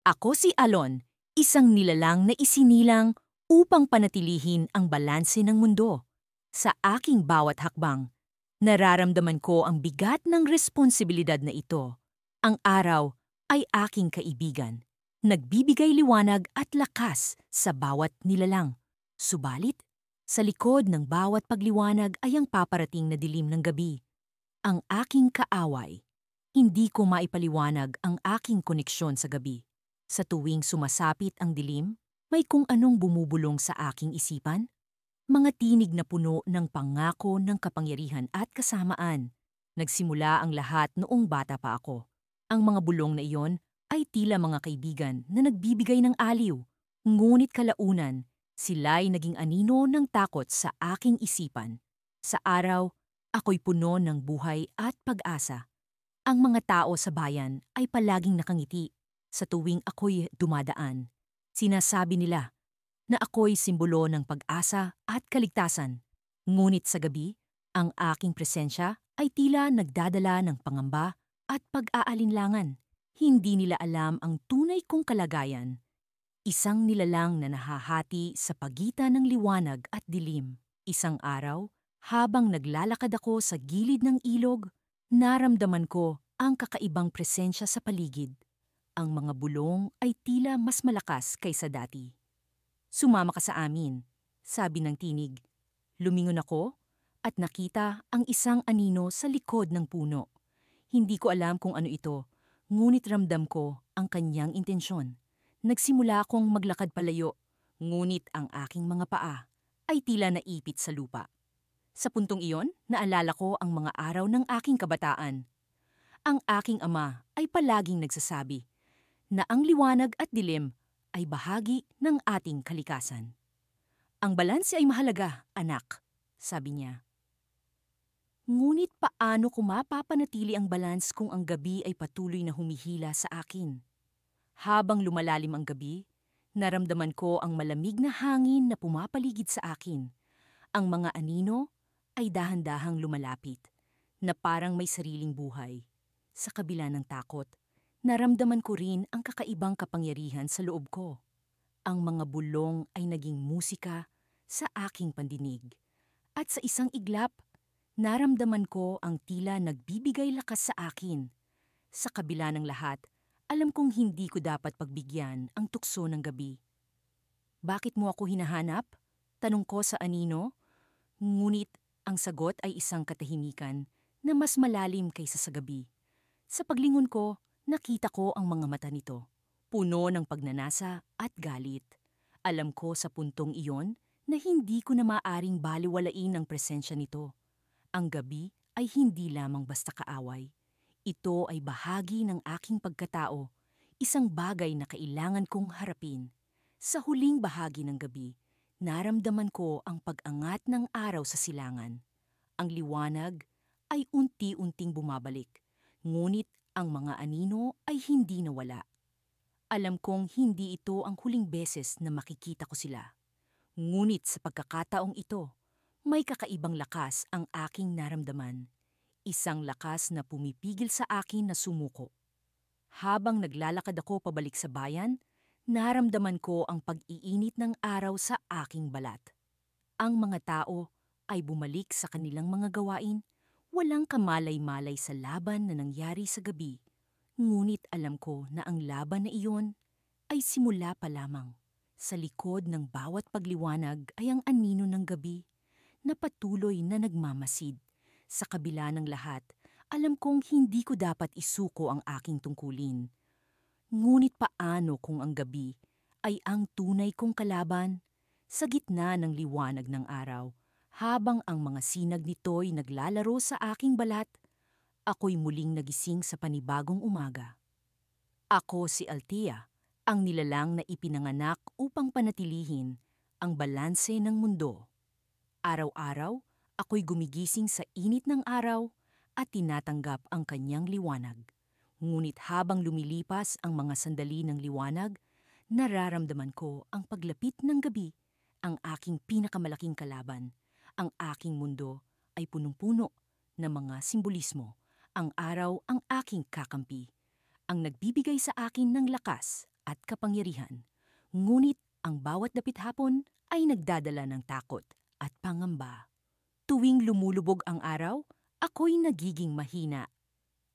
Ako si Alon, isang nilalang na isinilang upang panatilihin ang balanse ng mundo. Sa aking bawat hakbang, nararamdaman ko ang bigat ng responsibilidad na ito. Ang araw ay aking kaibigan, nagbibigay liwanag at lakas sa bawat nilalang. Subalit, sa likod ng bawat pagliwanag ay ang paparating na dilim ng gabi. Ang aking kaaway. Hindi ko maipaliwanag ang aking koneksyon sa gabi. Sa tuwing sumasapit ang dilim, may kung anong bumubulong sa aking isipan. Mga tinig na puno ng pangako ng kapangyarihan at kasamaan. Nagsimula ang lahat noong bata pa ako. Ang mga bulong na iyon ay tila mga kaibigan na nagbibigay ng aliw. Ngunit kalaunan, sila'y naging anino ng takot sa aking isipan. Sa araw, ako'y puno ng buhay at pag-asa. Ang mga tao sa bayan ay palaging nakangiti sa tuwing ako'y dumadaan. Sinasabi nila na ako'y simbolo ng pag-asa at kaligtasan. Ngunit sa gabi, ang aking presensya ay tila nagdadala ng pangamba at pag-aalinlangan. Hindi nila alam ang tunay kong kalagayan. Isang nilalang na nahahati sa pagitan ng liwanag at dilim. Isang araw, habang naglalakad ako sa gilid ng ilog, naramdaman ko ang kakaibang presensya sa paligid. Ang mga bulong ay tila mas malakas kaysa dati. "Sumama ka sa amin," sabi ng tinig. Lumingon ako at nakita ang isang anino sa likod ng puno. Hindi ko alam kung ano ito, ngunit ramdam ko ang kanyang intensyon. Nagsimula akong maglakad palayo, ngunit ang aking mga paa ay tila naipit sa lupa. Sa puntong iyon, naalala ko ang mga araw ng aking kabataan. Ang aking ama ay palaging nagsasabi na ang liwanag at dilim ay bahagi ng ating kalikasan. "Ang balanse ay mahalaga, anak," sabi niya. Ngunit paano ko mapapanatili ang balance kung ang gabi ay patuloy na humihila sa akin? Habang lumalalim ang gabi, naramdaman ko ang malamig na hangin na pumapaligid sa akin. Ang mga anino ay dahan-dahang lumalapit, na parang may sariling buhay. Sa kabila ng takot, naramdaman ko rin ang kakaibang kapangyarihan sa loob ko. Ang mga bulong ay naging musika sa aking pandinig. At sa isang iglap, naramdaman ko ang tila nagbibigay lakas sa akin. Sa kabila ng lahat, alam kong hindi ko dapat pagbigyan ang tukso ng gabi. "Bakit mo ako hinahanap?" tanong ko sa anino. Ngunit ang sagot ay isang katahimikan na mas malalim kaysa sa gabi. Sa paglingon ko, nakita ko ang mga mata nito, puno ng pagnanasa at galit. Alam ko sa puntong iyon na hindi ko na maaring baliwalain ang presensya nito. Ang gabi ay hindi lamang basta kaaway. Ito ay bahagi ng aking pagkatao, isang bagay na kailangan kong harapin. Sa huling bahagi ng gabi, naramdaman ko ang pag-angat ng araw sa silangan. Ang liwanag ay unti-unting bumabalik, ngunit ang mga anino ay hindi nawala. Alam kong hindi ito ang huling beses na makikita ko sila. Ngunit sa pagkakataong ito, may kakaibang lakas ang aking naramdaman. Isang lakas na pumipigil sa akin na sumuko. Habang naglalakad ako pabalik sa bayan, naramdaman ko ang pag-iinit ng araw sa aking balat. Ang mga tao ay bumalik sa kanilang mga gawain, walang kamalay-malay sa laban na nangyari sa gabi. Ngunit alam ko na ang laban na iyon ay simula pa lamang. Sa likod ng bawat pagliwanag ay ang anino ng gabi na patuloy na nagmamasid. Sa kabila ng lahat, alam kong hindi ko dapat isuko ang aking tungkulin. Ngunit paano kung ang gabi ay ang tunay kong kalaban? Sa gitna ng liwanag ng araw, habang ang mga sinag nito'y naglalaro sa aking balat, ako'y muling nagising sa panibagong umaga. Ako si Althea, ang nilalang na ipinanganak upang panatilihin ang balanse ng mundo. Araw-araw, ako'y gumigising sa init ng araw at tinatanggap ang kanyang liwanag. Ngunit habang lumilipas ang mga sandali ng liwanag, nararamdaman ko ang paglapit ng gabi, ang aking pinakamalaking kalaban. Ang aking mundo ay punong-puno ng mga simbolismo. Ang araw ang aking kakampi, ang nagbibigay sa akin ng lakas at kapangyarihan. Ngunit ang bawat dapit hapon ay nagdadala ng takot at pangamba. Tuwing lumulubog ang araw, ako'y nagiging mahina.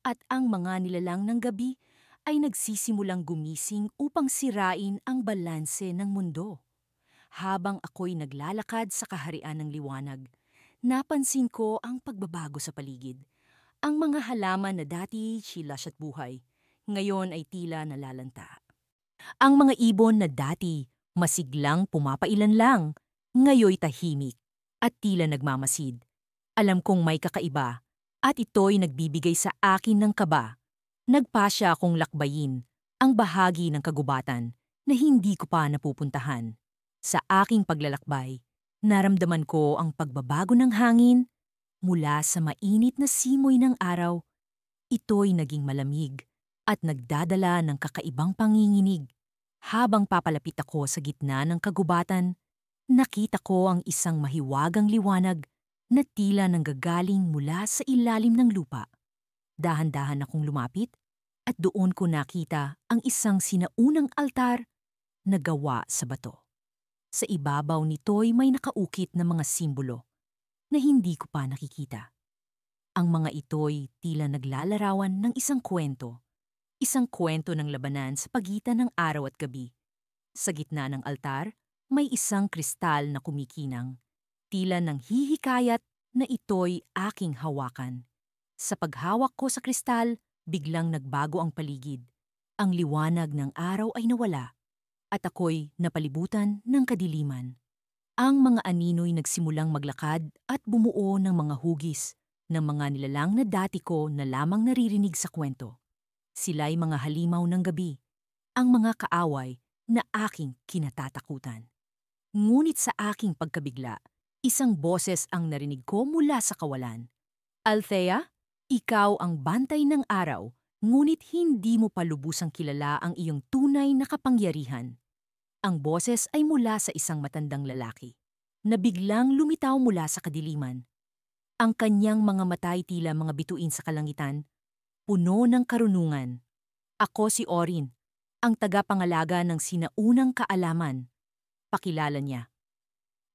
At ang mga nilalang ng gabi ay nagsisimulang gumising upang sirain ang balanse ng mundo. Habang ako'y naglalakad sa kaharian ng liwanag, napansin ko ang pagbabago sa paligid. Ang mga halaman na dati chilas at buhay, ngayon ay tila nalalanta. Ang mga ibon na dati masiglang pumapailan lang, ngayoy tahimik at tila nagmamasid. Alam kong may kakaiba at ito'y nagbibigay sa akin ng kaba. Nagpasya akong lakbayin ang bahagi ng kagubatan na hindi ko pa napupuntahan. Sa aking paglalakbay, naramdaman ko ang pagbabago ng hangin mula sa mainit na simoy ng araw. Ito'y naging malamig at nagdadala ng kakaibang panginginig. Habang papalapit ako sa gitna ng kagubatan, nakita ko ang isang mahiwagang liwanag na tila nanggagaling mula sa ilalim ng lupa. Dahan-dahan akong lumapit at doon ko nakita ang isang sinaunang altar na gawa sa bato. Sa ibabaw nito'y may nakaukit na mga simbolo na hindi ko pa nakikita. Ang mga ito'y tila naglalarawan ng isang kwento ng labanan sa pagitan ng araw at gabi. Sa gitna ng altar, may isang kristal na kumikinang, tila nang hihikayat na ito'y aking hawakan. Sa paghawak ko sa kristal, biglang nagbago ang paligid. Ang liwanag ng araw ay nawala at ako'y napalibutan ng kadiliman. Ang mga anino'y nagsimulang maglakad at bumuo ng mga hugis ng mga nilalang na dati ko na lamang naririnig sa kwento. Sila'y mga halimaw ng gabi, ang mga kaaway na aking kinatatakutan. Ngunit sa aking pagkabigla, isang boses ang narinig ko mula sa kawalan. Althea, ikaw ang bantay ng araw, ngunit hindi mo pa lubusang kilala ang iyong tunay na kapangyarihan. Ang boses ay mula sa isang matandang lalaki na biglang lumitaw mula sa kadiliman. Ang kanyang mga matay tila mga bituin sa kalangitan, puno ng karunungan. Ako si Orin, ang tagapangalaga ng sinaunang kaalaman. Pakilala niya.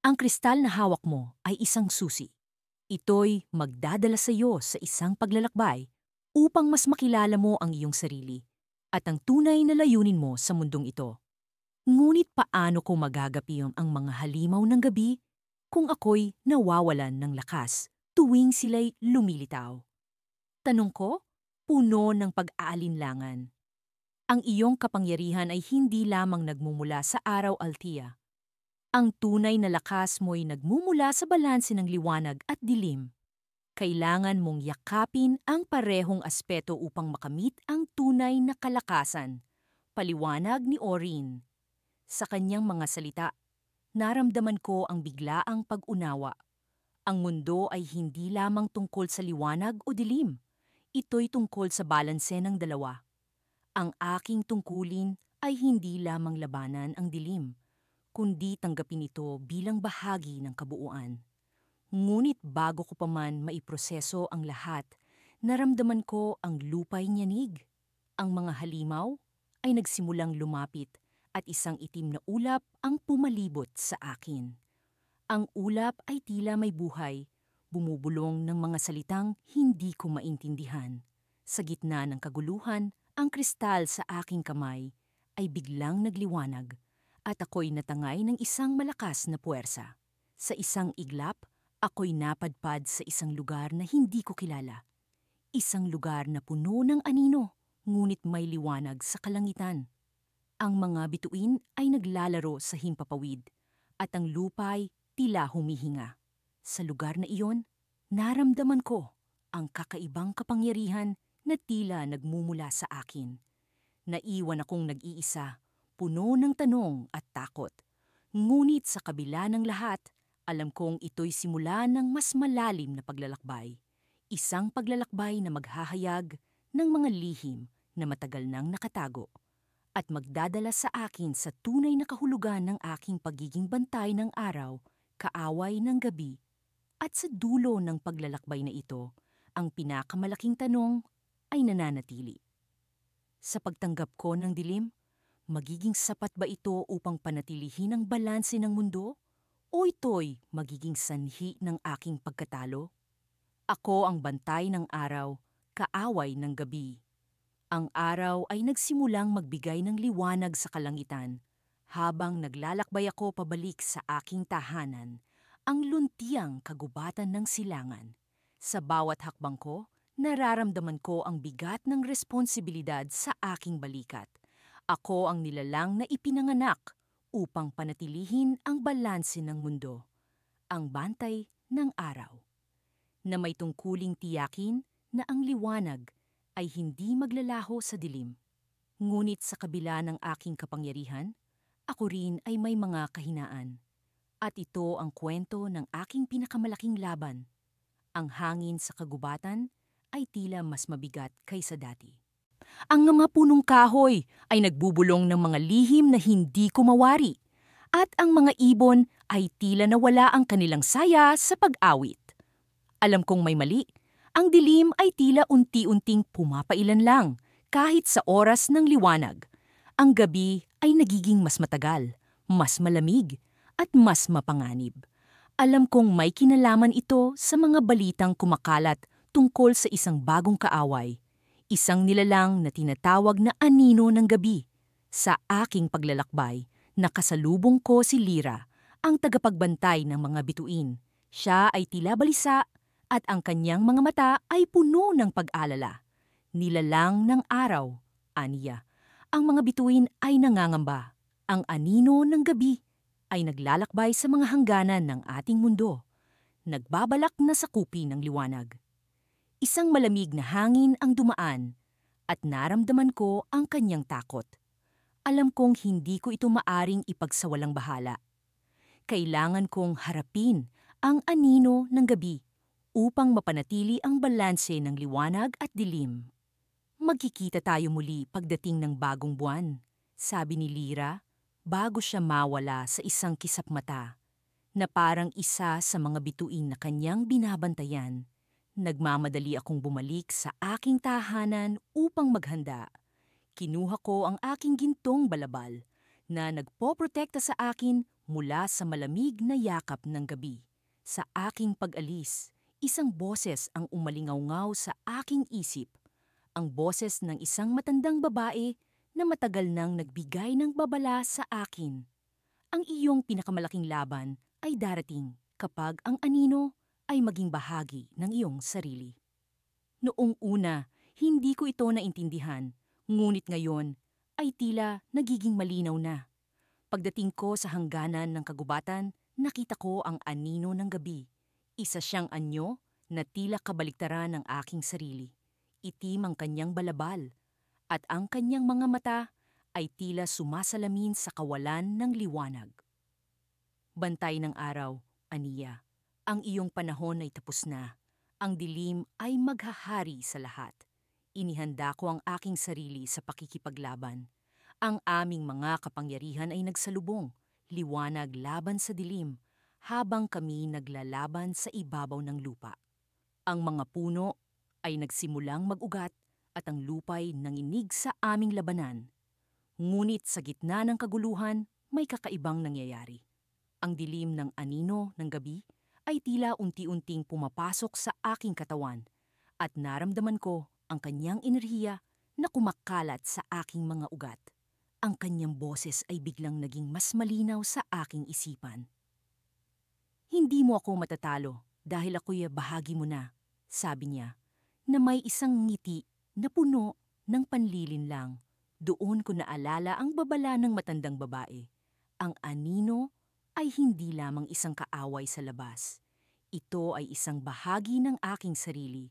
Ang kristal na hawak mo ay isang susi. Ito'y magdadala sa iyo sa isang paglalakbay upang mas makilala mo ang iyong sarili at ang tunay na layunin mo sa mundong ito. Ngunit paano ko magagapi ang mga halimaw ng gabi kung ako'y nawawalan ng lakas tuwing sila'y lumilitaw? Tanong ko, puno ng pag-aalinlangan. Ang iyong kapangyarihan ay hindi lamang nagmumula sa araw, Althea. Ang tunay na lakas mo'y nagmumula sa balanse ng liwanag at dilim. Kailangan mong yakapin ang parehong aspeto upang makamit ang tunay na kalakasan. Paliwanag ni Orin. Sa kanyang mga salita, naramdaman ko ang biglaang pag-unawa. Ang mundo ay hindi lamang tungkol sa liwanag o dilim. Ito'y tungkol sa balanse ng dalawa. Ang aking tungkulin ay hindi lamang labanan ang dilim, kundi tanggapin ito bilang bahagi ng kabuuan. Ngunit bago ko pa man maiproseso ang lahat, naramdaman ko ang lupa'y nyanig. Ang mga halimaw ay nagsimulang lumapit at isang itim na ulap ang pumalibot sa akin. Ang ulap ay tila may buhay, bumubulong ng mga salitang hindi ko maintindihan. Sa gitna ng kaguluhan, ang kristal sa aking kamay ay biglang nagliwanag at ako'y natangay ng isang malakas na puwersa. Sa isang iglap, ako'y napadpad sa isang lugar na hindi ko kilala. Isang lugar na puno ng anino, ngunit may liwanag sa kalangitan. Ang mga bituin ay naglalaro sa himpapawid at ang lupa'y tila humihinga. Sa lugar na iyon, naramdaman ko ang kakaibang kapangyarihan na tila nagmumula sa akin. Naiwan akong nag-iisa, puno ng tanong at takot. Ngunit sa kabila ng lahat, alam kong ito'y simula ng mas malalim na paglalakbay. Isang paglalakbay na maghahayag ng mga lihim na matagal nang nakatago at magdadala sa akin sa tunay na kahulugan ng aking pagiging bantay ng araw, kaaway ng gabi. At sa dulo ng paglalakbay na ito, ang pinakamalaking tanong ay nananatili. Sa pagtanggap ko ng dilim, Magiging sapat ba ito upang panatilihin ang balanse ng mundo? O ito'y magiging sanhi ng aking pagkatalo? Ako ang bantay ng araw, kaaway ng gabi. Ang araw ay nagsimulang magbigay ng liwanag sa kalangitan. Habang naglalakbay ako pabalik sa aking tahanan, ang luntiang kagubatan ng silangan. Sa bawat hakbang ko, nararamdaman ko ang bigat ng responsibilidad sa aking balikat. Ako ang nilalang na ipinanganak upang panatilihin ang balanse ng mundo, ang bantay ng araw, na may tungkuling tiyakin na ang liwanag ay hindi maglalaho sa dilim. Ngunit sa kabila ng aking kapangyarihan, ako rin ay may mga kahinaan. At ito ang kwento ng aking pinakamalaking laban. Ang hangin sa kagubatan ay tila mas mabigat kaysa dati. Ang mga punong kahoy ay nagbubulong ng mga lihim na hindi ko mawari. At ang mga ibon ay tila nawala ang kanilang saya sa pag-awit. Alam kong may mali. Ang dilim ay tila unti-unting pumapailan lang kahit sa oras ng liwanag. Ang gabi ay nagiging mas matagal, mas malamig, at mas mapanganib. Alam kong may kinalaman ito sa mga balitang kumakalat tungkol sa isang bagong kaaway. Isang nilalang na tinatawag na anino ng gabi. Sa aking paglalakbay, nakasalubong ko si Lyra, ang tagapagbantay ng mga bituin. Siya ay tila balisa at ang kanyang mga mata ay puno ng pag-alala. Nilalang ng araw, aniya. Ang mga bituin ay nangangamba. Ang anino ng gabi ay naglalakbay sa mga hangganan ng ating mundo. Nagbabalak na sakupin ng liwanag. Isang malamig na hangin ang dumaan at naramdaman ko ang kanyang takot. Alam kong hindi ko ito maaring ipagsawalang bahala. Kailangan kong harapin ang anino ng gabi upang mapanatili ang balanse ng liwanag at dilim. Magkikita tayo muli pagdating ng bagong buwan, sabi ni Lyra bago siya mawala sa isang kisap mata na parang isa sa mga bituin na kanyang binabantayan. Nagmamadali akong bumalik sa aking tahanan upang maghanda. Kinuha ko ang aking gintong balabal na nagpoprotekta sa akin mula sa malamig na yakap ng gabi. Sa aking pag-alis, isang boses ang umalingaw-ngaw sa aking isip. Ang boses ng isang matandang babae na matagal nang nagbigay ng babala sa akin. Ang iyong pinakamalaking laban ay darating kapag ang anino ay maging bahagi ng iyong sarili. Noong una, hindi ko ito naintindihan, ngunit ngayon ay tila nagiging malinaw na. Pagdating ko sa hangganan ng kagubatan, nakita ko ang anino ng gabi. Isa siyang anyo na tila kabaliktaran ng aking sarili. Itim ang kanyang balabal, at ang kanyang mga mata ay tila sumasalamin sa kawalan ng liwanag. Bantay ng araw, aniya. Ang iyong panahon ay tapos na. Ang dilim ay maghahari sa lahat. Inihanda ko ang aking sarili sa pakikipaglaban. Ang aming mga kapangyarihan ay nagsalubong, liwanag laban sa dilim, habang kami naglalaban sa ibabaw ng lupa. Ang mga puno ay nagsimulang mag-ugat at ang lupa'y nanginig sa aming labanan. Ngunit sa gitna ng kaguluhan, may kakaibang nangyayari. Ang dilim ng anino ng gabi ay tila unti-unting pumapasok sa aking katawan at naramdaman ko ang kanyang enerhiya na kumakalat sa aking mga ugat. Ang kanyang boses ay biglang naging mas malinaw sa aking isipan. Hindi mo ako matatalo dahil ako'y bahagi mo na, sabi niya, na may isang ngiti na puno ng panlilinlang. Doon ko naalala ang babala ng matandang babae. Ang anino ay hindi lamang isang kaaway sa labas. Ito ay isang bahagi ng aking sarili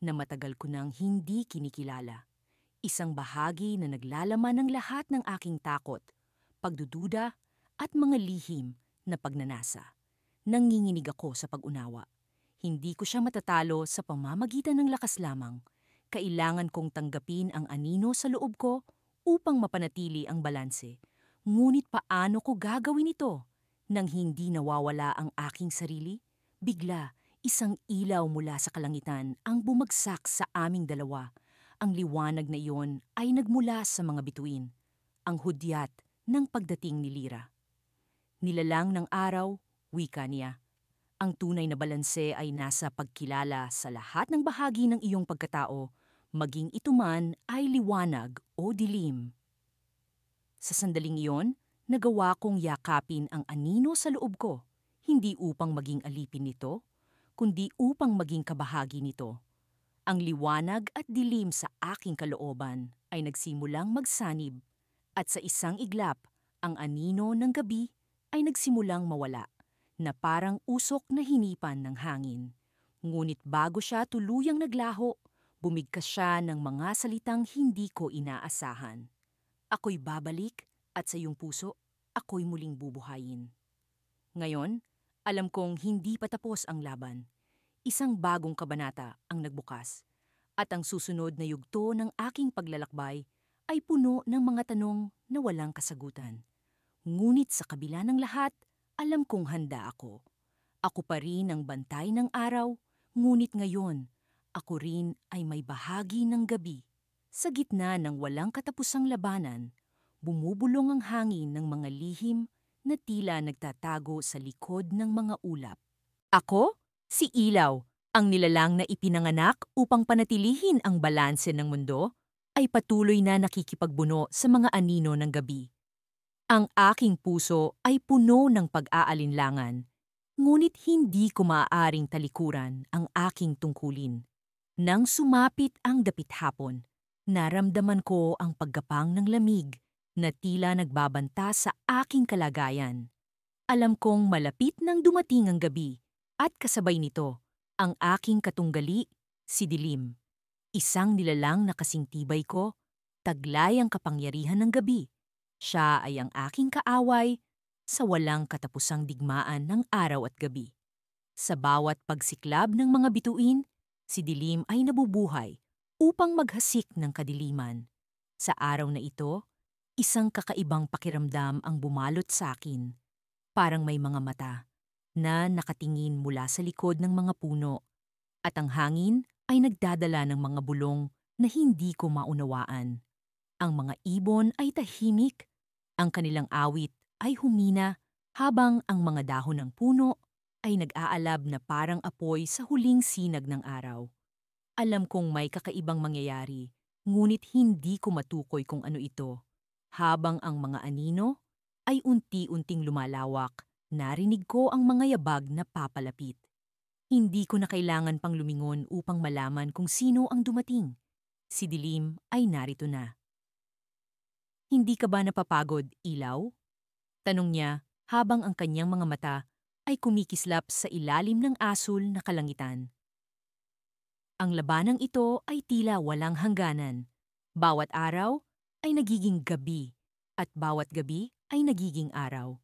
na matagal ko nang hindi kinikilala. Isang bahagi na naglalaman ng lahat ng aking takot, pagdududa at mga lihim na pagnanasa. Nanginginig ako sa pag-unawa. Hindi ko siya matatalo sa pamamagitan ng lakas lamang. Kailangan kong tanggapin ang anino sa loob ko upang mapanatili ang balanse. Ngunit paano ko gagawin ito? Nang hindi nawawala ang aking sarili, bigla isang ilaw mula sa kalangitan ang bumagsak sa aming dalawa. Ang liwanag na iyon ay nagmula sa mga bituin. ang hudyat ng pagdating ni Lyra. Nilalang ng araw, wika niya. Ang tunay na balanse ay nasa pagkilala sa lahat ng bahagi ng iyong pagkatao, maging ito man ay liwanag o dilim. Sa sandaling iyon, nagawa kong yakapin ang anino sa loob ko, hindi upang maging alipin nito, kundi upang maging kabahagi nito. Ang liwanag at dilim sa aking kalooban ay nagsimulang magsanib, at sa isang iglap, ang anino ng gabi ay nagsimulang mawala, na parang usok na hinipan ng hangin. Ngunit bago siya tuluyang naglaho, bumigkas siya ng mga salitang hindi ko inaasahan. Ako'y babalik at sa iyong puso, ako'y muling bubuhayin. Ngayon, alam kong hindi pa tapos ang laban. Isang bagong kabanata ang nagbukas, at ang susunod na yugto ng aking paglalakbay ay puno ng mga tanong na walang kasagutan. Ngunit sa kabila ng lahat, alam kong handa ako. Ako pa rin ang bantay ng araw, ngunit ngayon, ako rin ay may bahagi ng gabi. Sa gitna ng walang katapusang labanan, bumubulong ang hangin ng mga lihim na tila nagtatago sa likod ng mga ulap. Ako, si Ilaw, ang nilalang na ipinanganak upang panatilihin ang balanse ng mundo, ay patuloy na nakikipagbuno sa mga anino ng gabi. Ang aking puso ay puno ng pag-aalinlangan, ngunit hindi ko maaaring talikuran ang aking tungkulin. Nang sumapit ang dapit hapon, naramdaman ko ang paggapang ng lamig na tila nagbabanta sa aking kalagayan. Alam kong malapit nang dumating ang gabi, at kasabay nito, ang aking katunggali, si Dilim. Isang nilalang na kasing tibay ko, taglay ang kapangyarihan ng gabi. Siya ay ang aking kaaway sa walang katapusang digmaan ng araw at gabi. Sa bawat pagsiklab ng mga bituin, si Dilim ay nabubuhay upang maghasik ng kadiliman. Sa araw na ito, isang kakaibang pakiramdam ang bumalot sa akin. Parang may mga mata na nakatingin mula sa likod ng mga puno, at ang hangin ay nagdadala ng mga bulong na hindi ko maunawaan. Ang mga ibon ay tahimik, ang kanilang awit ay humina, habang ang mga dahon ng puno ay nag-aalab na parang apoy sa huling sinag ng araw. Alam kong may kakaibang mangyayari, ngunit hindi ko matukoy kung ano ito. Habang ang mga anino ay unti-unting lumalawak, narinig ko ang mga yabag na papalapit. Hindi ko na kailangan pang lumingon upang malaman kung sino ang dumating. Si Dilim ay narito na. Hindi ka ba napapagod, Ilaw? Tanong niya habang ang kanyang mga mata ay kumikislap sa ilalim ng asul na kalangitan. Ang labanang ito ay tila walang hangganan. Bawat araw ay nagiging gabi, at bawat gabi ay nagiging araw.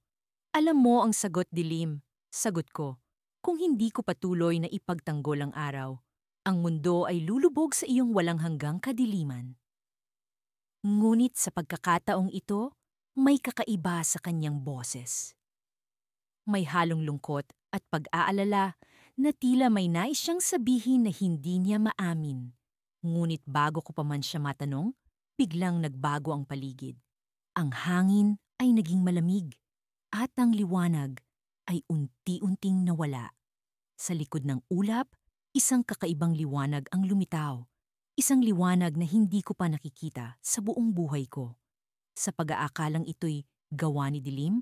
Alam mo ang sagot, Dilim, sagot ko. Kung hindi ko patuloy na ipagtanggol ang araw, ang mundo ay lulubog sa iyong walang hanggang kadiliman. Ngunit sa pagkakataong ito, may kakaiba sa kanyang boses. May halong lungkot at pag-aalala na tila may nais siyang sabihin na hindi niya maamin. Ngunit bago ko pa man siya matanong, biglang nagbago ang paligid. Ang hangin ay naging malamig, at ang liwanag ay unti-unting nawala. Sa likod ng ulap, isang kakaibang liwanag ang lumitaw. Isang liwanag na hindi ko pa nakikita sa buong buhay ko. Sa pag-aakalang ito'y gawa ni Dilim,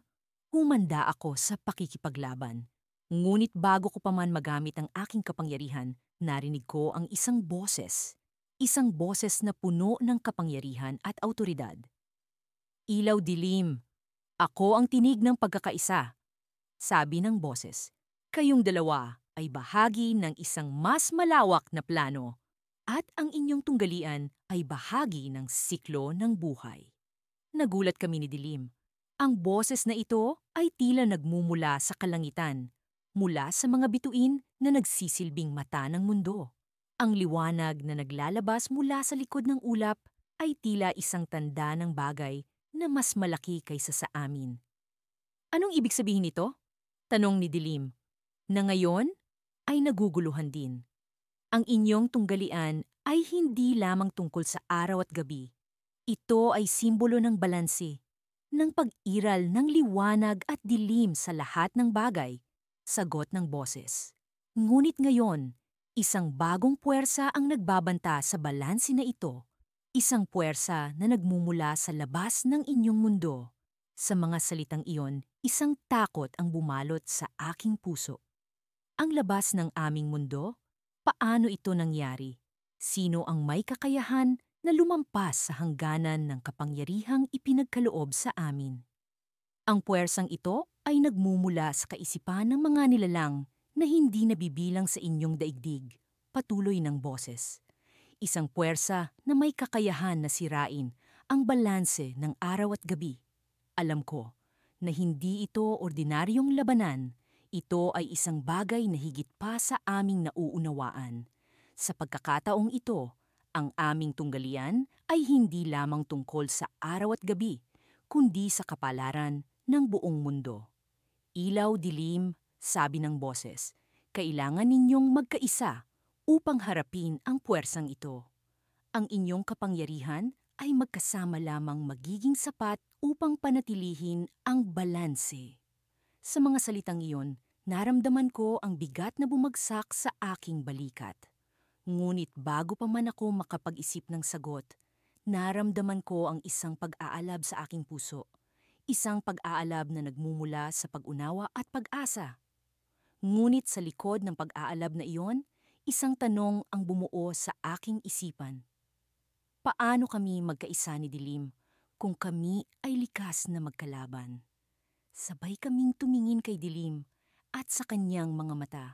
humanda ako sa pakikipaglaban. Ngunit bago ko pa man magamit ang aking kapangyarihan, narinig ko ang isang boses. Isang boses na puno ng kapangyarihan at awtoridad. Ilaw, Dilim, ako ang tinig ng pagkakaisa. Sabi ng boses, kayong dalawa ay bahagi ng isang mas malawak na plano, at ang inyong tunggalian ay bahagi ng siklo ng buhay. Nagulat kami ni Dilim. Ang boses na ito ay tila nagmumula sa kalangitan, mula sa mga bituin na nagsisilbing mata ng mundo. Ang liwanag na naglalabas mula sa likod ng ulap ay tila isang tanda ng bagay na mas malaki kaysa sa amin. Anong ibig sabihin nito? Tanong ni Dilim, na ngayon ay naguguluhan din. Ang inyong tunggalian ay hindi lamang tungkol sa araw at gabi. Ito ay simbolo ng balanse, ng pag-iral ng liwanag at dilim sa lahat ng bagay, sagot ng boses. Ngunit ngayon, isang bagong puwersa ang nagbabanta sa balanse na ito, isang puwersa na nagmumula sa labas ng inyong mundo. Sa mga salitang iyon, isang takot ang bumalot sa aking puso. Ang labas ng aming mundo? Paano ito nangyari? Sino ang may kakayahan na lumampas sa hangganan ng kapangyarihang ipinagkaloob sa amin? Ang puwersang ito ay nagmumula sa kaisipan ng mga nilalang na hindi nabibilang sa inyong daigdig, patuloy ng boses. Isang puwersa na may kakayahan na sirain ang balanse ng araw at gabi. Alam ko na hindi ito ordinaryong labanan. Ito ay isang bagay na higit pa sa aming nauunawaan. Sa pagkakataong ito, ang aming tunggalian ay hindi lamang tungkol sa araw at gabi, kundi sa kapalaran ng buong mundo. Ilaw, dilim, sabi ng boses, kailangan ninyong magkaisa upang harapin ang puwersang ito. Ang inyong kapangyarihan ay magkasama lamang magiging sapat upang panatilihin ang balanse. Sa mga salitang iyon, naramdaman ko ang bigat na bumagsak sa aking balikat. Ngunit bago pa man ako makapag-isip ng sagot, naramdaman ko ang isang pag-aalab sa aking puso. Isang pag-aalab na nagmumula sa pag-unawa at pag-asa. Ngunit sa likod ng pag-aalab na iyon, isang tanong ang bumuo sa aking isipan. Paano kami magkaisa ni Dilim kung kami ay likas na magkalaban? Sabay kaming tumingin kay Dilim at sa kanyang mga mata.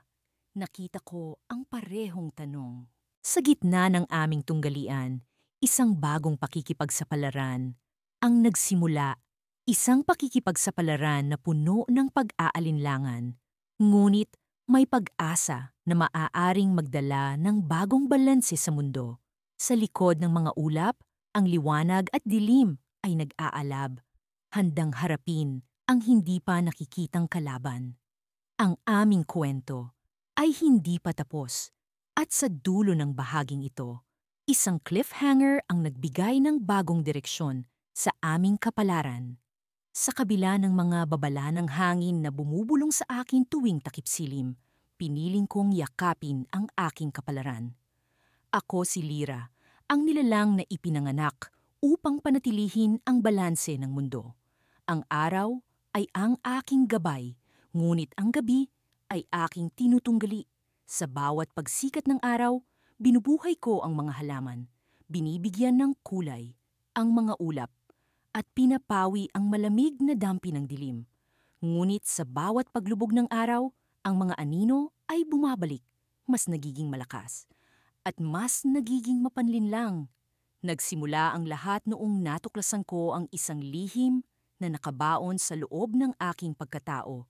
Nakita ko ang parehong tanong. Sa gitna ng aming tunggalian, isang bagong pakikipagsapalaran ang nagsimula. Isang pakikipagsapalaran na puno ng pag-aalinlangan. Ngunit may pag-asa na maaaring magdala ng bagong balanse sa mundo. Sa likod ng mga ulap, ang liwanag at dilim ay nag-aalab, handang harapin ang hindi pa nakikitang kalaban. Ang aming kwento ay hindi pa tapos at sa dulo ng bahaging ito, isang cliffhanger ang nagbigay ng bagong direksyon sa aming kapalaran. Sa kabila ng mga babala ng hangin na bumubulong sa akin tuwing takipsilim, piniling kong yakapin ang aking kapalaran. Ako si Lyra, ang nilalang na ipinanganak upang panatilihin ang balanse ng mundo. Ang araw ay ang aking gabay, ngunit ang gabi ay aking tinutunggali. Sa bawat pagsikat ng araw, binubuhay ko ang mga halaman, binibigyan ng kulay ang mga ulap, at pinapawi ang malamig na dampi ng dilim. Ngunit sa bawat paglubog ng araw, ang mga anino ay bumabalik, mas nagiging malakas at mas nagiging mapanlinlang. Nagsimula ang lahat noong natuklasan ko ang isang lihim na nakabaon sa loob ng aking pagkatao.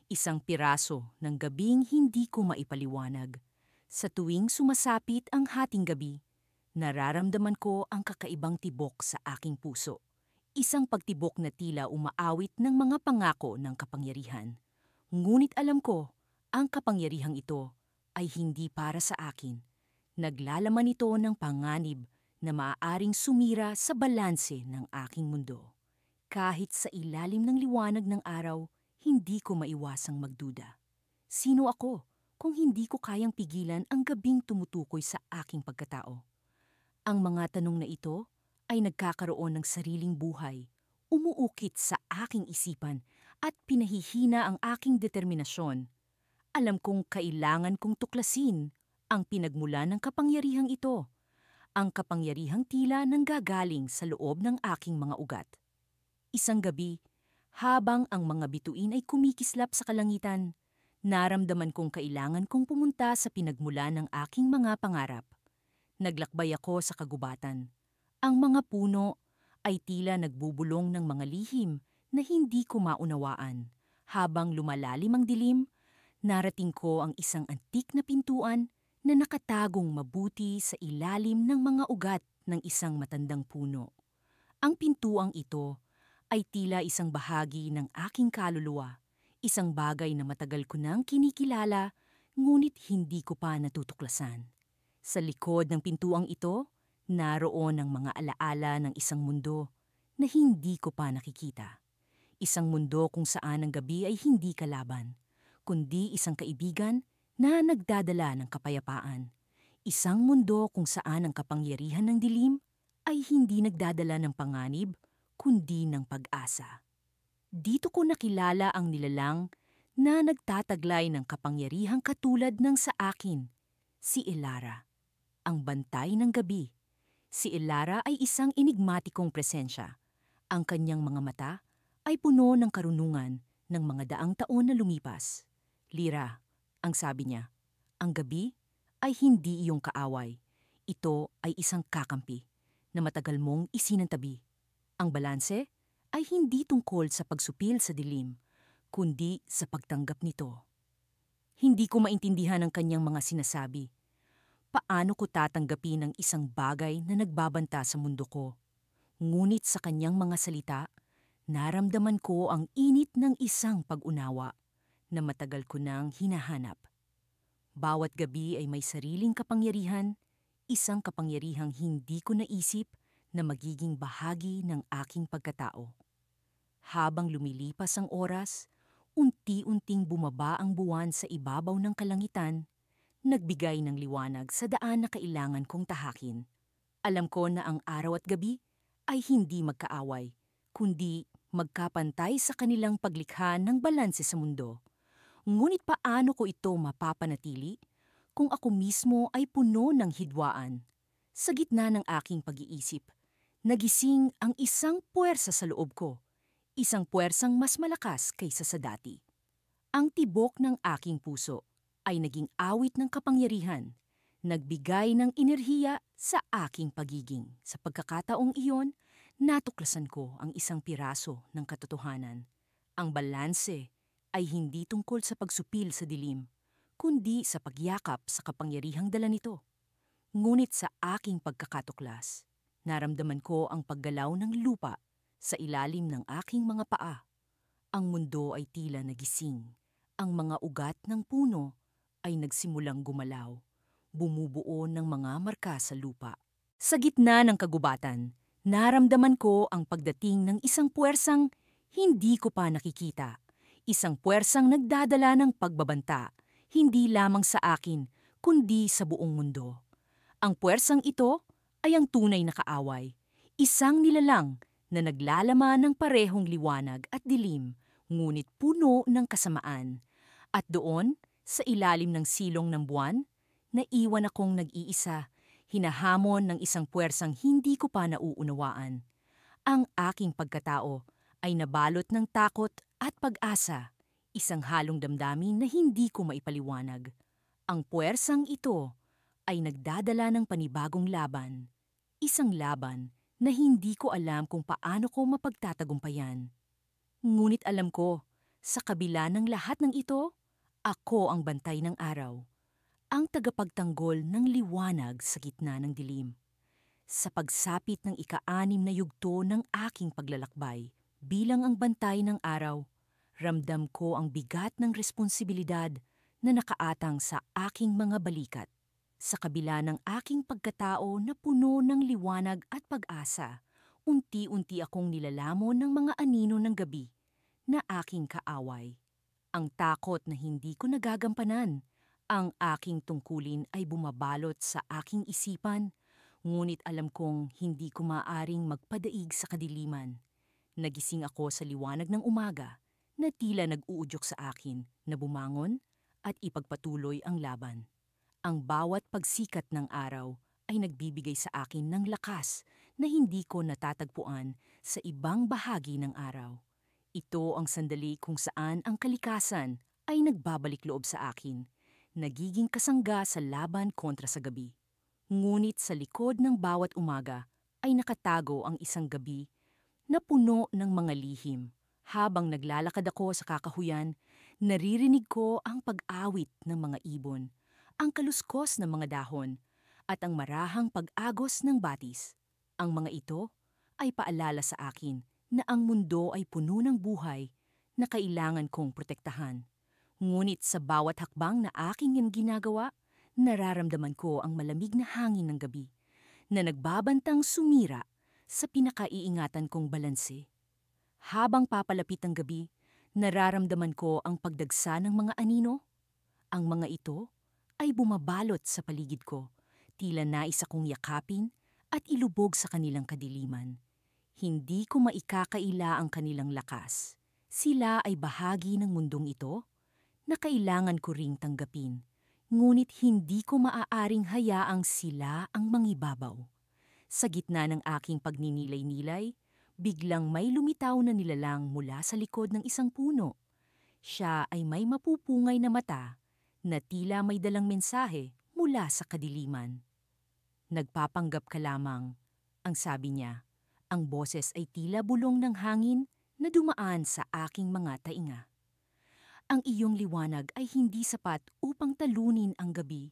Isang piraso ng gabing hindi ko maipaliwanag. Sa tuwing sumasapit ang hating gabi, nararamdaman ko ang kakaibang tibok sa aking puso. Isang pagtibok na tila umaawit ng mga pangako ng kapangyarihan. Ngunit alam ko, ang kapangyarihang ito ay hindi para sa akin. Naglalaman ito ng panganib na maaaring sumira sa balanse ng aking mundo. Kahit sa ilalim ng liwanag ng araw, hindi ko maiwasang magduda. Sino ako kung hindi ko kayang pigilan ang gabing tumutukoy sa aking pagkatao? Ang mga tanong na ito ay nagkakaroon ng sariling buhay, umuukit sa aking isipan at pinahihina ang aking determinasyon. Alam kong kailangan kong tuklasin ang pinagmulan ng kapangyarihang ito, ang kapangyarihang tila nanggagaling sa loob ng aking mga ugat. Isang gabi, habang ang mga bituin ay kumikislap sa kalangitan, naramdaman kong kailangan kong pumunta sa pinagmulan ng aking mga pangarap. Naglakbay ako sa kagubatan. Ang mga puno ay tila nagbubulong ng mga lihim na hindi ko maunawaan. Habang lumalalim ang dilim, narating ko ang isang antik na pintuan na nakatagong mabuti sa ilalim ng mga ugat ng isang matandang puno. Ang pintuang ito ay tila isang bahagi ng aking kaluluwa, isang bagay na matagal ko nang kinikilala, ngunit hindi ko pa natutuklasan. Sa likod ng pintuang ito, Naroon ang mga alaala ng isang mundo na hindi ko pa nakikita. Isang mundo kung saan ang gabi ay hindi kalaban, kundi isang kaibigan na nagdadala ng kapayapaan. Isang mundo kung saan ang kapangyarihan ng dilim ay hindi nagdadala ng panganib, kundi ng pag-asa. Dito ko nakilala ang nilalang na nagtataglay ng kapangyarihang katulad ng sa akin, si Elara, ang bantay ng gabi. Si Elara ay isang enigmatikong presensya. Ang kanyang mga mata ay puno ng karunungan ng mga daang taon na lumipas. Lira, ang sabi niya, ang gabi ay hindi iyong kaaway. Ito ay isang kakampi na matagal mong isinantabi. Ang balanse ay hindi tungkol sa pagsupil sa dilim, kundi sa pagtanggap nito. Hindi ko maintindihan ang kanyang mga sinasabi. Paano ko tatanggapin ang isang bagay na nagbabanta sa mundo ko? Ngunit sa kanyang mga salita, naramdaman ko ang init ng isang pag-unawa na matagal ko nang hinahanap. Bawat gabi ay may sariling kapangyarihan, isang kapangyarihang hindi ko naisip na magiging bahagi ng aking pagkatao. Habang lumilipas ang oras, unti-unting bumaba ang buwan sa ibabaw ng kalangitan, nagbigay ng liwanag sa daan na kailangan kong tahakin. Alam ko na ang araw at gabi ay hindi magkaaway, kundi magkapantay sa kanilang paglikha ng balanse sa mundo. Ngunit paano ko ito mapapanatili kung ako mismo ay puno ng hidwaan? Sa gitna ng aking pag-iisip, nagising ang isang puwersa sa loob ko, isang puwersang mas malakas kaysa sa dati. Ang tibok ng aking puso ay naging awit ng kapangyarihan, nagbigay ng enerhiya sa aking pagiging. Sa pagkakataong iyon, natuklasan ko ang isang piraso ng katotohanan. Ang balanse ay hindi tungkol sa pagsupil sa dilim, kundi sa pagyakap sa kapangyarihang dala nito. Ngunit sa aking pagkakatuklas, naramdaman ko ang paggalaw ng lupa sa ilalim ng aking mga paa. Ang mundo ay tila nagising. Ang mga ugat ng puno ay nagsimulang gumalaw, bumubuo ng mga marka sa lupa. Sa gitna ng kagubatan, naramdaman ko ang pagdating ng isang puwersang hindi ko pa nakikita. Isang puwersang nagdadala ng pagbabanta, hindi lamang sa akin, kundi sa buong mundo. Ang puwersang ito ay ang tunay na kaaway, isang nilalang na naglalaman ng parehong liwanag at dilim, ngunit puno ng kasamaan. At doon, sa ilalim ng silong ng buwan, naiwan akong nag-iisa, hinahamon ng isang puwersang hindi ko pa nauunawaan. Ang aking pagkatao ay nabalot ng takot at pag-asa, isang halong damdamin na hindi ko maipaliwanag. Ang puwersang ito ay nagdadala ng panibagong laban, isang laban na hindi ko alam kung paano ko mapagtatagumpayan. Ngunit alam ko, sa kabila ng lahat ng ito, ako ang bantay ng araw, ang tagapagtanggol ng liwanag sa gitna ng dilim. Sa pagsapit ng ika-6 na yugto ng aking paglalakbay, bilang ang bantay ng araw, ramdam ko ang bigat ng responsibilidad na nakaatang sa aking mga balikat. Sa kabila ng aking pagkatao na puno ng liwanag at pag-asa, unti-unti akong nilalamon ng mga anino ng gabi na aking kaaway. Ang takot na hindi ko nagagampanan, ang aking tungkulin ay bumabalot sa aking isipan, ngunit alam kong hindi ko maaaring magpadaig sa kadiliman. Nagising ako sa liwanag ng umaga na tila nag-uudyok sa akin na bumangon at ipagpatuloy ang laban. Ang bawat pagsikat ng araw ay nagbibigay sa akin ng lakas na hindi ko natatagpuan sa ibang bahagi ng araw. Ito ang sandali kung saan ang kalikasan ay nagbabalik loob sa akin, nagiging kasangga sa laban kontra sa gabi. Ngunit sa likod ng bawat umaga ay nakatago ang isang gabi na puno ng mga lihim. Habang naglalakad ako sa kakahuyan, naririnig ko ang pag-awit ng mga ibon, ang kaluskos ng mga dahon, at ang marahang pag-agos ng batis. Ang mga ito ay paalala sa akin na ang mundo ay puno ng buhay na kailangan kong protektahan. Ngunit sa bawat hakbang na aking ginagawa, nararamdaman ko ang malamig na hangin ng gabi. na nagbabantang sumira sa pinakaiingatan kong balanse. Habang papalapit ang gabi, nararamdaman ko ang pagdagsa ng mga anino. Ang mga ito ay bumabalot sa paligid ko, tila nais akong yakapin at ilubog sa kanilang kadiliman. Hindi ko maikakaila ang kanilang lakas. Sila ay bahagi ng mundong ito na kailangan ko ring tanggapin, ngunit hindi ko maaaring hayaang sila ang mangibabaw. Sa gitna ng aking pagninilay-nilay, biglang may lumitaw na nilalang mula sa likod ng isang puno. Siya ay may mapupungay na mata na tila may dalang mensahe mula sa kadiliman. "Nagpapanggap ka lamang," ang sabi niya. Ang boses ay tila bulong ng hangin na dumaan sa aking mga tainga. "Ang iyong liwanag ay hindi sapat upang talunin ang gabi."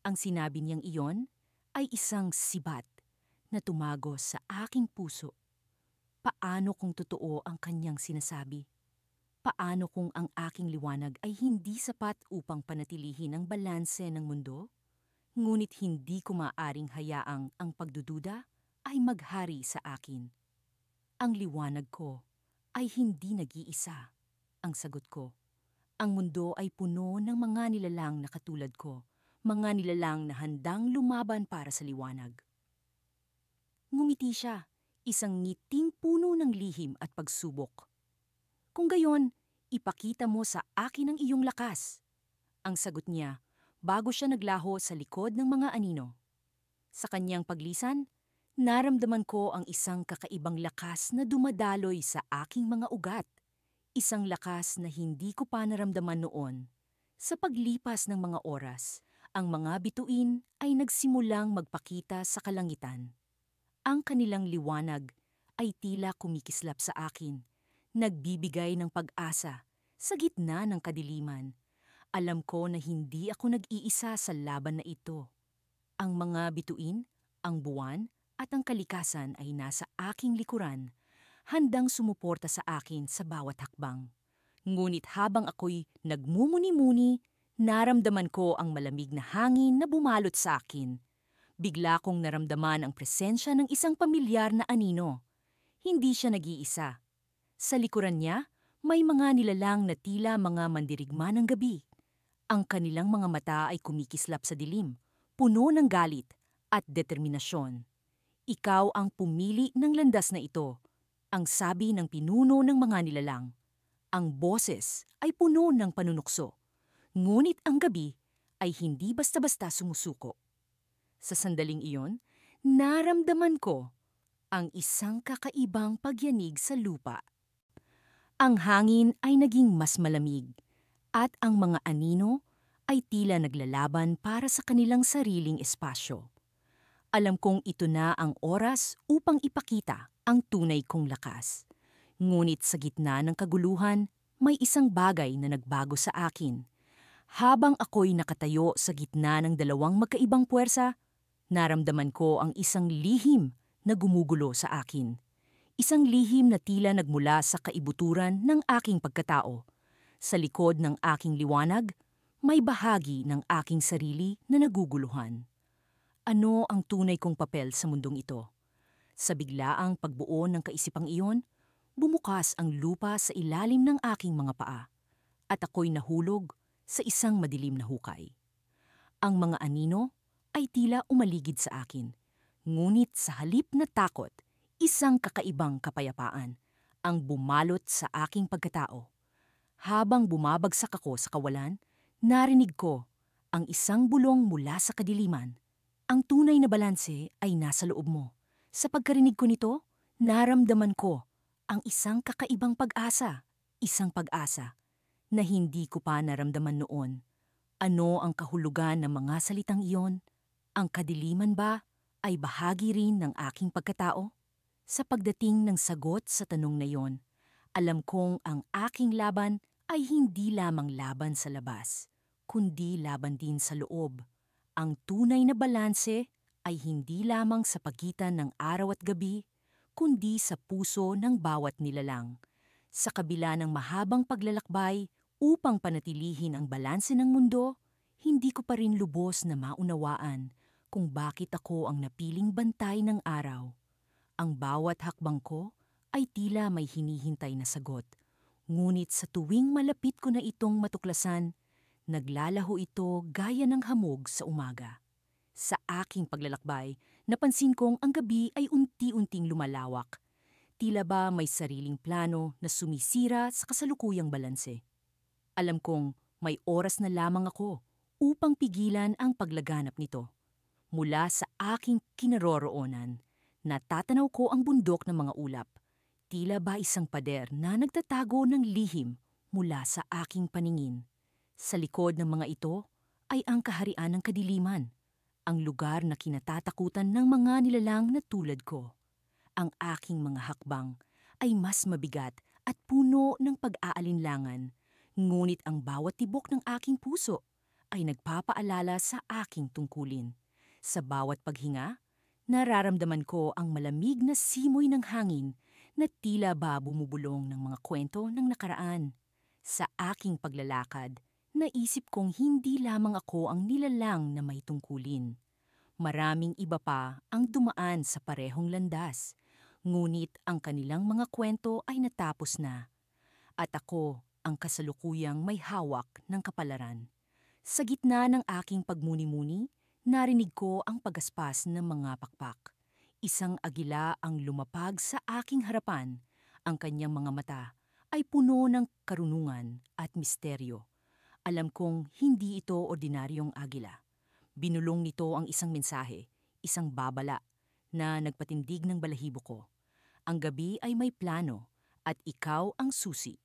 Ang sinabi niyang iyon ay isang sibat na tumagos sa aking puso. Paano kung totoo ang kanyang sinasabi? Paano kung ang aking liwanag ay hindi sapat upang panatilihin ang balanse ng mundo? Ngunit hindi ko maaaring hayaang ang pagdududa ay maghari sa akin. "Ang liwanag ko ay hindi nag-iisa," ang sagot ko. "Ang mundo ay puno ng mga nilalang na katulad ko, mga nilalang na handang lumaban para sa liwanag." Ngumiti siya, isang ngiting puno ng lihim at pagsubok. "Kung gayon, ipakita mo sa akin ang iyong lakas," ang sagot niya bago siya naglaho sa likod ng mga anino. Sa kanyang paglisan, naramdaman ko ang isang kakaibang lakas na dumadaloy sa aking mga ugat. Isang lakas na hindi ko pa naramdaman noon. Sa paglipas ng mga oras, ang mga bituin ay nagsimulang magpakita sa kalangitan. Ang kanilang liwanag ay tila kumikislap sa akin, nagbibigay ng pag-asa sa gitna ng kadiliman. Alam ko na hindi ako nag-iisa sa laban na ito. Ang mga bituin, ang buwan, at ang kalikasan ay nasa aking likuran, handang sumuporta sa akin sa bawat hakbang. Ngunit habang ako'y nagmumuni-muni, naramdaman ko ang malamig na hangin na bumalot sa akin. Bigla kong naramdaman ang presensya ng isang pamilyar na anino. Hindi siya nag-iisa. Sa likuran niya, may mga nilalang na tila mga mandirigma ng gabi. Ang kanilang mga mata ay kumikislap sa dilim, puno ng galit at determinasyon. "Ikaw ang pumili ng landas na ito," ang sabi ng pinuno ng mga nilalang. Ang boses ay puno ng panunukso, ngunit ang gabi ay hindi basta-basta sumusuko. Sa sandaling iyon, naramdaman ko ang isang kakaibang pagyanig sa lupa. Ang hangin ay naging mas malamig, at ang mga anino ay tila naglalaban para sa kanilang sariling espasyo. Alam kong ito na ang oras upang ipakita ang tunay kong lakas. Ngunit sa gitna ng kaguluhan, may isang bagay na nagbago sa akin. Habang ako'y nakatayo sa gitna ng dalawang magkaibang puwersa, naramdaman ko ang isang lihim na gumugulo sa akin. Isang lihim na tila nagmula sa kaibuturan ng aking pagkatao. Sa likod ng aking liwanag, may bahagi ng aking sarili na naguguluhan. Ano ang tunay kong papel sa mundong ito? Sa biglaang pagbuo ng kaisipang iyon, bumukas ang lupa sa ilalim ng aking mga paa, at ako'y nahulog sa isang madilim na hukay. Ang mga anino ay tila umaligid sa akin, ngunit sa halip na takot, isang kakaibang kapayapaan ang bumalot sa aking pagkatao. Habang bumabagsak ako sa kawalan, narinig ko ang isang bulong mula sa kadiliman. "Ang tunay na balanse ay nasa loob mo." Sa pagkarinig ko nito, naramdaman ko ang isang kakaibang pag-asa, isang pag-asa na hindi ko pa naramdaman noon. Ano ang kahulugan ng mga salitang iyon? Ang kadiliman ba ay bahagi rin ng aking pagkatao? Sa pagdating ng sagot sa tanong na iyon, alam kong ang aking laban ay hindi lamang laban sa labas, kundi laban din sa loob. Ang tunay na balanse ay hindi lamang sa pagitan ng araw at gabi, kundi sa puso ng bawat nilalang. Sa kabila ng mahabang paglalakbay upang panatilihin ang balanse ng mundo, hindi ko pa rin lubos na maunawaan kung bakit ako ang napiling bantay ng araw. Ang bawat hakbang ko ay tila may hinihintay na sagot. Ngunit sa tuwing malapit ko na itong matuklasan, naglalaho ito gaya ng hamog sa umaga. Sa aking paglalakbay, napansin kong ang gabi ay unti-unting lumalawak. Tila ba may sariling plano na sumisira sa kasalukuyang balanse. Alam kong may oras na lamang ako upang pigilan ang paglaganap nito. Mula sa aking kinaroroonan, natatanaw ko ang bundok ng mga ulap. Tila ba isang pader na nagtatago ng lihim mula sa aking paningin. Sa likod ng mga ito ay ang kaharian ng kadiliman, ang lugar na kinatatakutan ng mga nilalang na tulad ko. Ang aking mga hakbang ay mas mabigat at puno ng pag-aalinlangan, ngunit ang bawat tibok ng aking puso ay nagpapaalala sa aking tungkulin. Sa bawat paghinga, nararamdaman ko ang malamig na simoy ng hangin na tila ba bumubulong ng mga kwento ng nakaraan. Sa aking paglalakad, naisip kong hindi lamang ako ang nilalang na may tungkulin. Maraming iba pa ang dumaan sa parehong landas, ngunit ang kanilang mga kwento ay natapos na. At ako ang kasalukuyang may hawak ng kapalaran. Sa gitna ng aking pagmuni-muni, narinig ko ang pagaspas ng mga pakpak. Isang agila ang lumapag sa aking harapan. Ang kanyang mga mata ay puno ng karunungan at misteryo. Alam kong hindi ito ordinaryong agila. Binulong nito ang isang mensahe, isang babala, na nagpatindig ng balahibo ko. Ang gabi ay may plano at ikaw ang susi.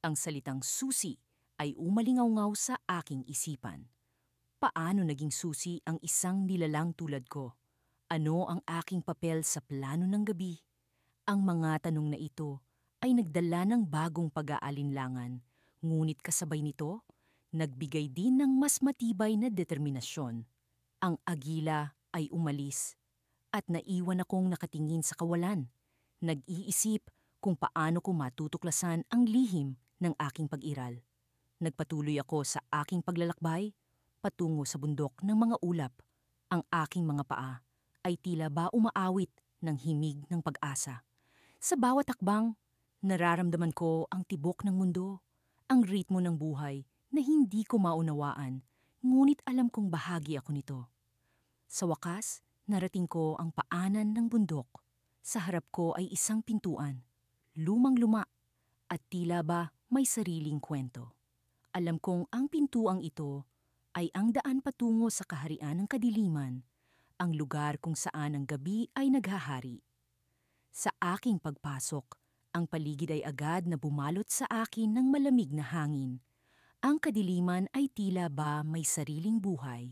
Ang salitang susi ay umalingaw-ngaw sa aking isipan. Paano naging susi ang isang nilalang tulad ko? Ano ang aking papel sa plano ng gabi? Ang mga tanong na ito ay nagdala ng bagong pag-aalinlangan, ngunit kasabay nito, nagbigay din ng mas matibay na determinasyon. Ang agila ay umalis at naiwan akong nakatingin sa kawalan. Nag-iisip kung paano ko matutuklasan ang lihim ng aking pag-iral. Nagpatuloy ako sa aking paglalakbay patungo sa bundok ng mga ulap. Ang aking mga paa ay tila ba umaawit ng himig ng pag-asa. Sa bawat hakbang, nararamdaman ko ang tibok ng mundo, ang ritmo ng buhay na hindi ko maunawaan, ngunit alam kong bahagi ako nito. Sa wakas, narating ko ang paanan ng bundok. Sa harap ko ay isang pintuan, lumang-luma at tila ba may sariling kwento. Alam kong ang pintuang ito ay ang daan patungo sa kaharian ng kadiliman, ang lugar kung saan ang gabi ay naghahari. Sa aking pagpasok, ang paligid ay agad na bumalot sa akin ng malamig na hangin. Ang kadiliman ay tila ba may sariling buhay.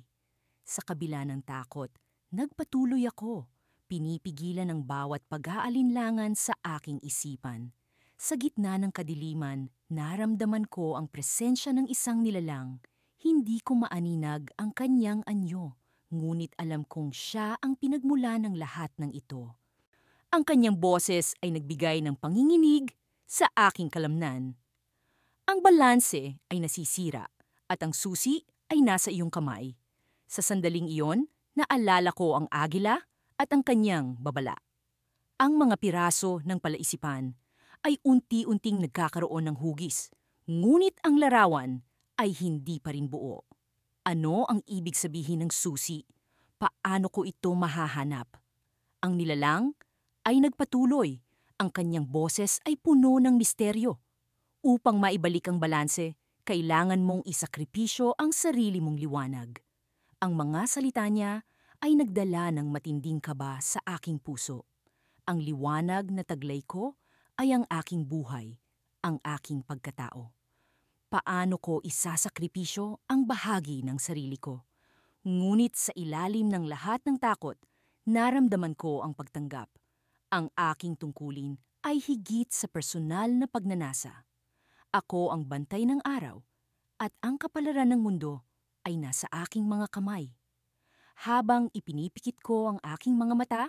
Sa kabila ng takot, nagpatuloy ako, pinipigilan ang bawat pag-aalinlangan sa aking isipan. Sa gitna ng kadiliman, naramdaman ko ang presensya ng isang nilalang. Hindi ko maaninag ang kanyang anyo, ngunit alam kong siya ang pinagmula ng lahat ng ito. Ang kanyang boses ay nagbigay ng panginginig sa aking kalamnan. Ang balanse ay nasisira at ang susi ay nasa iyong kamay. Sa sandaling iyon, naalala ko ang agila at ang kanyang babala. Ang mga piraso ng palaisipan ay unti-unting nagkakaroon ng hugis, ngunit ang larawan ay hindi pa rin buo. Ano ang ibig sabihin ng susi? Paano ko ito mahahanap? Ang nilalang ay nagpatuloy. Ang kanyang boses ay puno ng misteryo. Upang maibalik ang balanse, kailangan mong isakripisyo ang sarili mong liwanag. Ang mga salita niya ay nagdala ng matinding kaba sa aking puso. Ang liwanag na taglay ko ay ang aking buhay, ang aking pagkatao. Paano ko isasakripisyo ang bahagi ng sarili ko? Ngunit sa ilalim ng lahat ng takot, naramdaman ko ang pagtanggap. Ang aking tungkulin ay higit sa personal na pagnanasa. Ako ang bantay ng araw at ang kapalaran ng mundo ay nasa aking mga kamay. Habang ipinipikit ko ang aking mga mata,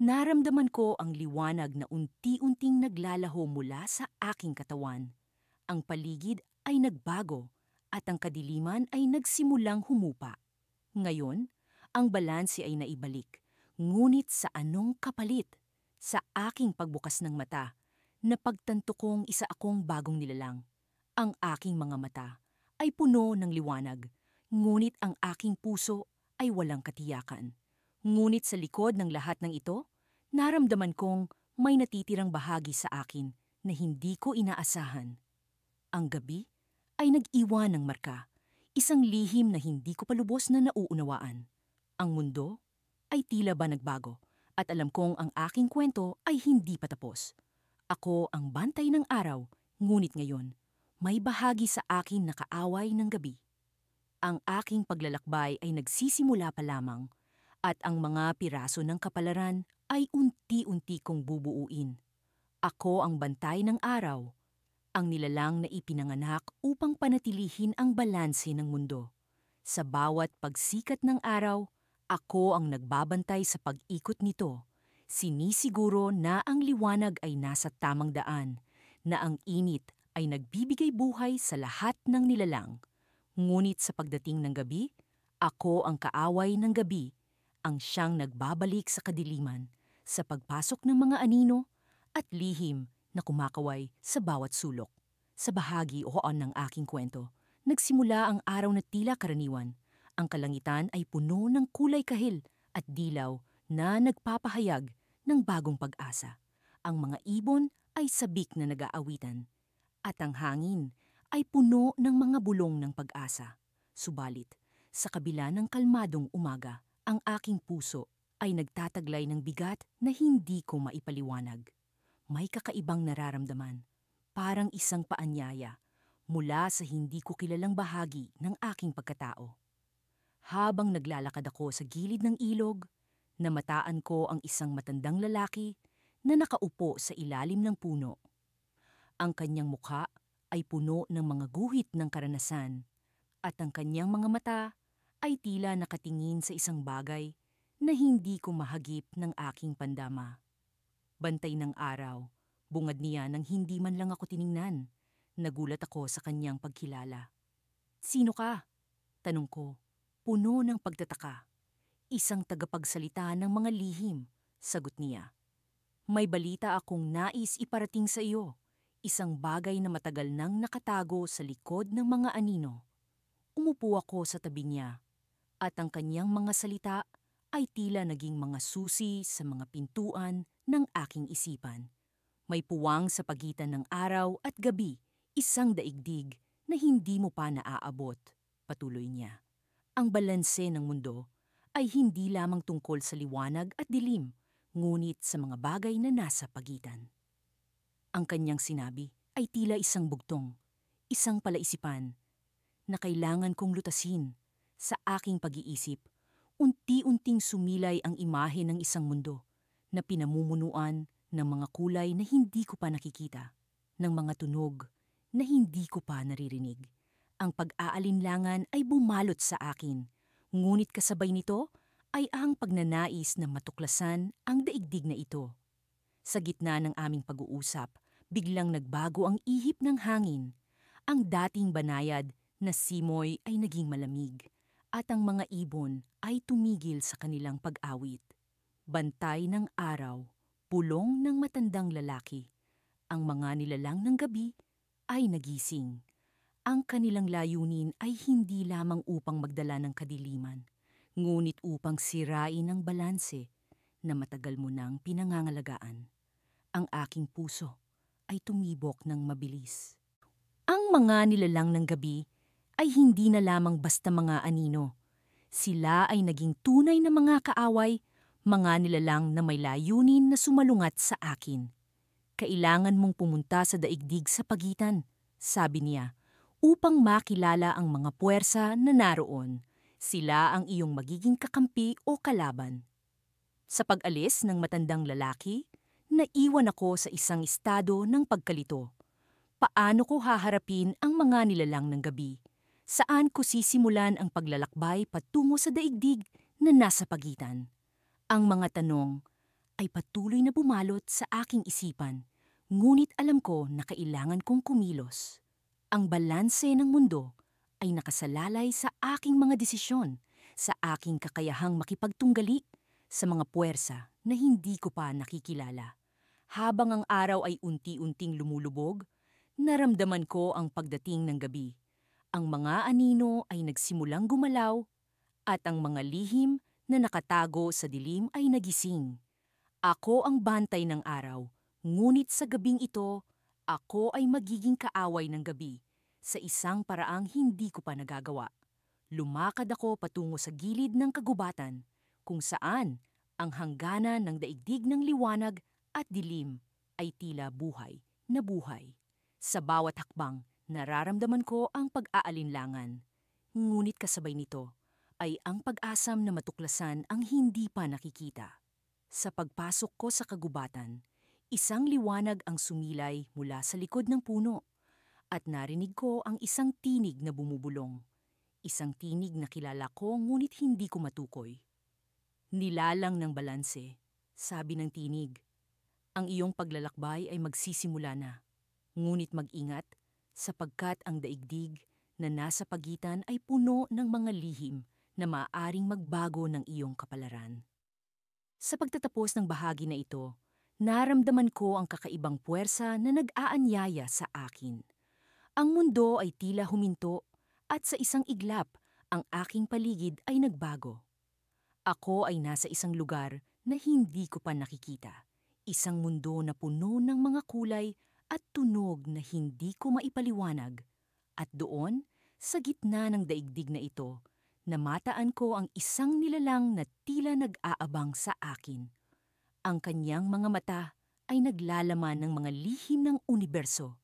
naramdaman ko ang liwanag na unti-unting naglalaho mula sa aking katawan. Ang paligid ay nagbago at ang kadiliman ay nagsimulang humupa. Ngayon, Ang balanse ay naibalik, ngunit sa anong kapalit? Sa aking pagbukas ng mata, napagtanto kong isa akong bagong nilalang. Ang aking mga mata ay puno ng liwanag, ngunit ang aking puso ay walang katiyakan. Ngunit sa likod ng lahat ng ito, naramdaman kong may natitirang bahagi sa akin na hindi ko inaasahan. Ang gabi ay nag-iwan ng marka, isang lihim na hindi ko palubos na nauunawaan. Ang mundo ay tila ba nagbago at alam kong ang aking kwento ay hindi pa tapos. Ako ang bantay ng araw, ngunit ngayon, may bahagi sa akin na kaaway ng gabi. Ang aking paglalakbay ay nagsisimula pa lamang at ang mga piraso ng kapalaran ay unti-unti kong bubuuin. Ako ang bantay ng araw, ang nilalang na ipinanganak upang panatilihin ang balanse ng mundo. Sa bawat pagsikat ng araw, ako ang nagbabantay sa pag-ikot nito. Sinisiguro na ang liwanag ay nasa tamang daan, na ang init ay nagbibigay buhay sa lahat ng nilalang. Ngunit sa pagdating ng gabi, ako ang kaaway ng gabi, ang siyang nagbabalik sa kadiliman, sa pagpasok ng mga anino at lihim na kumakaway sa bawat sulok. Sa bahagi o hoon ng aking kwento, nagsimula ang araw na tila karaniwan. Ang kalangitan ay puno ng kulay kahil at dilaw na nagpapahayag ng bagong pag-asa. Ang mga ibon ay sabik na nag-aawitan at ang hangin ay puno ng mga bulong ng pag-asa. Subalit, sa kabila ng kalmadong umaga, ang aking puso ay nagtataglay ng bigat na hindi ko maipaliwanag. May kakaibang nararamdaman, parang isang paanyaya mula sa hindi ko kilalang bahagi ng aking pagkatao. Habang naglalakad ako sa gilid ng ilog, namataan ko ang isang matandang lalaki na nakaupo sa ilalim ng puno. Ang kanyang mukha ay puno ng mga guhit ng karanasan at ang kanyang mga mata ay tila nakatingin sa isang bagay na hindi ko mahagip ng aking pandama. Bantay ng araw, bungad niya nang hindi man lang ako tiningnan. Nagulat ako sa kanyang pagkilala. "Sino ka?" tanong ko, puno ng pagtataka. "Isang tagapagsalita ng mga lihim," sagot niya. "May balita akong nais iparating sa iyo, isang bagay na matagal nang nakatago sa likod ng mga anino." Umupo ako sa tabi niya, at ang kanyang mga salita ay tila naging mga susi sa mga pintuan ng aking isipan. May puwang sa pagitan ng araw at gabi, isang daigdig na hindi mo pa naaabot, patuloy niya. Ang balanse ng mundo ay hindi lamang tungkol sa liwanag at dilim, ngunit sa mga bagay na nasa pagitan. Ang kanyang sinabi ay tila isang bugtong, isang palaisipan na kailangan kong lutasin. Sa aking pag-iisip, unti-unting sumilay ang imahe ng isang mundo na pinamumunuan ng mga kulay na hindi ko pa nakikita, ng mga tunog na hindi ko pa naririnig. Ang pag-aalinlangan ay bumalot sa akin, ngunit kasabay nito ay ang pagnanais na matuklasan ang daigdig na ito. Sa gitna ng aming pag-uusap, biglang nagbago ang ihip ng hangin. Ang dating banayad na simoy ay naging malamig, at ang mga ibon ay tumigil sa kanilang pag-awit. Bantay ng araw, pulong ng matandang lalaki. Ang mga nilalang ng gabi ay nagising. Ang kanilang layunin ay hindi lamang upang magdala ng kadiliman, ngunit upang sirain ang balanse na matagal mo nang pinangangalagaan. Ang aking puso ay tumibok ng mabilis. Ang mga nilalang ng gabi ay hindi na lamang basta mga anino. Sila ay naging tunay na mga kaaway, mga nilalang na may layunin na sumalungat sa akin. "Kailangan mong pumunta sa daigdig sa pagitan," sabi niya, "upang makilala ang mga puwersa na naroon. Sila ang iyong magiging kakampi o kalaban." Sa pag-alis ng matandang lalaki, naiwan ako sa isang estado ng pagkalito. Paano ko haharapin ang mga nilalang ng gabi? Saan ko sisimulan ang paglalakbay patungo sa daigdig na nasa pagitan? Ang mga tanong ay patuloy na bumalot sa aking isipan, ngunit alam ko na kailangan kong kumilos. Ang balanse ng mundo ay nakasalalay sa aking mga desisyon, sa aking kakayahang makipagtunggali sa mga puwersa na hindi ko pa nakikilala. Habang ang araw ay unti-unting lumulubog, naramdaman ko ang pagdating ng gabi. Ang mga anino ay nagsimulang gumalaw at ang mga lihim na nakatago sa dilim ay nagising. Ako ang bantay ng araw, ngunit sa gabing ito, ako ay magiging kaaway ng gabi sa isang paraang hindi ko pa nagagawa. Lumakad ako patungo sa gilid ng kagubatan, kung saan ang hangganan ng daigdig ng liwanag at dilim ay tila buhay na buhay. Sa bawat hakbang, nararamdaman ko ang pag-aalinlangan. Ngunit kasabay nito ay ang pag-asam na matuklasan ang hindi pa nakikita. Sa pagpasok ko sa kagubatan, isang liwanag ang sumilay mula sa likod ng puno at narinig ko ang isang tinig na bumubulong. Isang tinig na kilala ko ngunit hindi ko matukoy. Nilalang ng balanse, sabi ng tinig. Ang iyong paglalakbay ay magsisimula na. Ngunit mag-ingat sapagkat ang daigdig na nasa pagitan ay puno ng mga lihim na maaaring magbago ng iyong kapalaran. Sa pagtatapos ng bahagi na ito, naramdaman ko ang kakaibang puwersa na nag-aanyaya sa akin. Ang mundo ay tila huminto at sa isang iglap, ang aking paligid ay nagbago. Ako ay nasa isang lugar na hindi ko pa nakikita. Isang mundo na puno ng mga kulay at tunog na hindi ko maipaliwanag. At doon, sa gitna ng daigdig na ito, namataan ko ang isang nilalang na tila nag-aabang sa akin. Ang kanyang mga mata ay naglalaman ng mga lihim ng universo.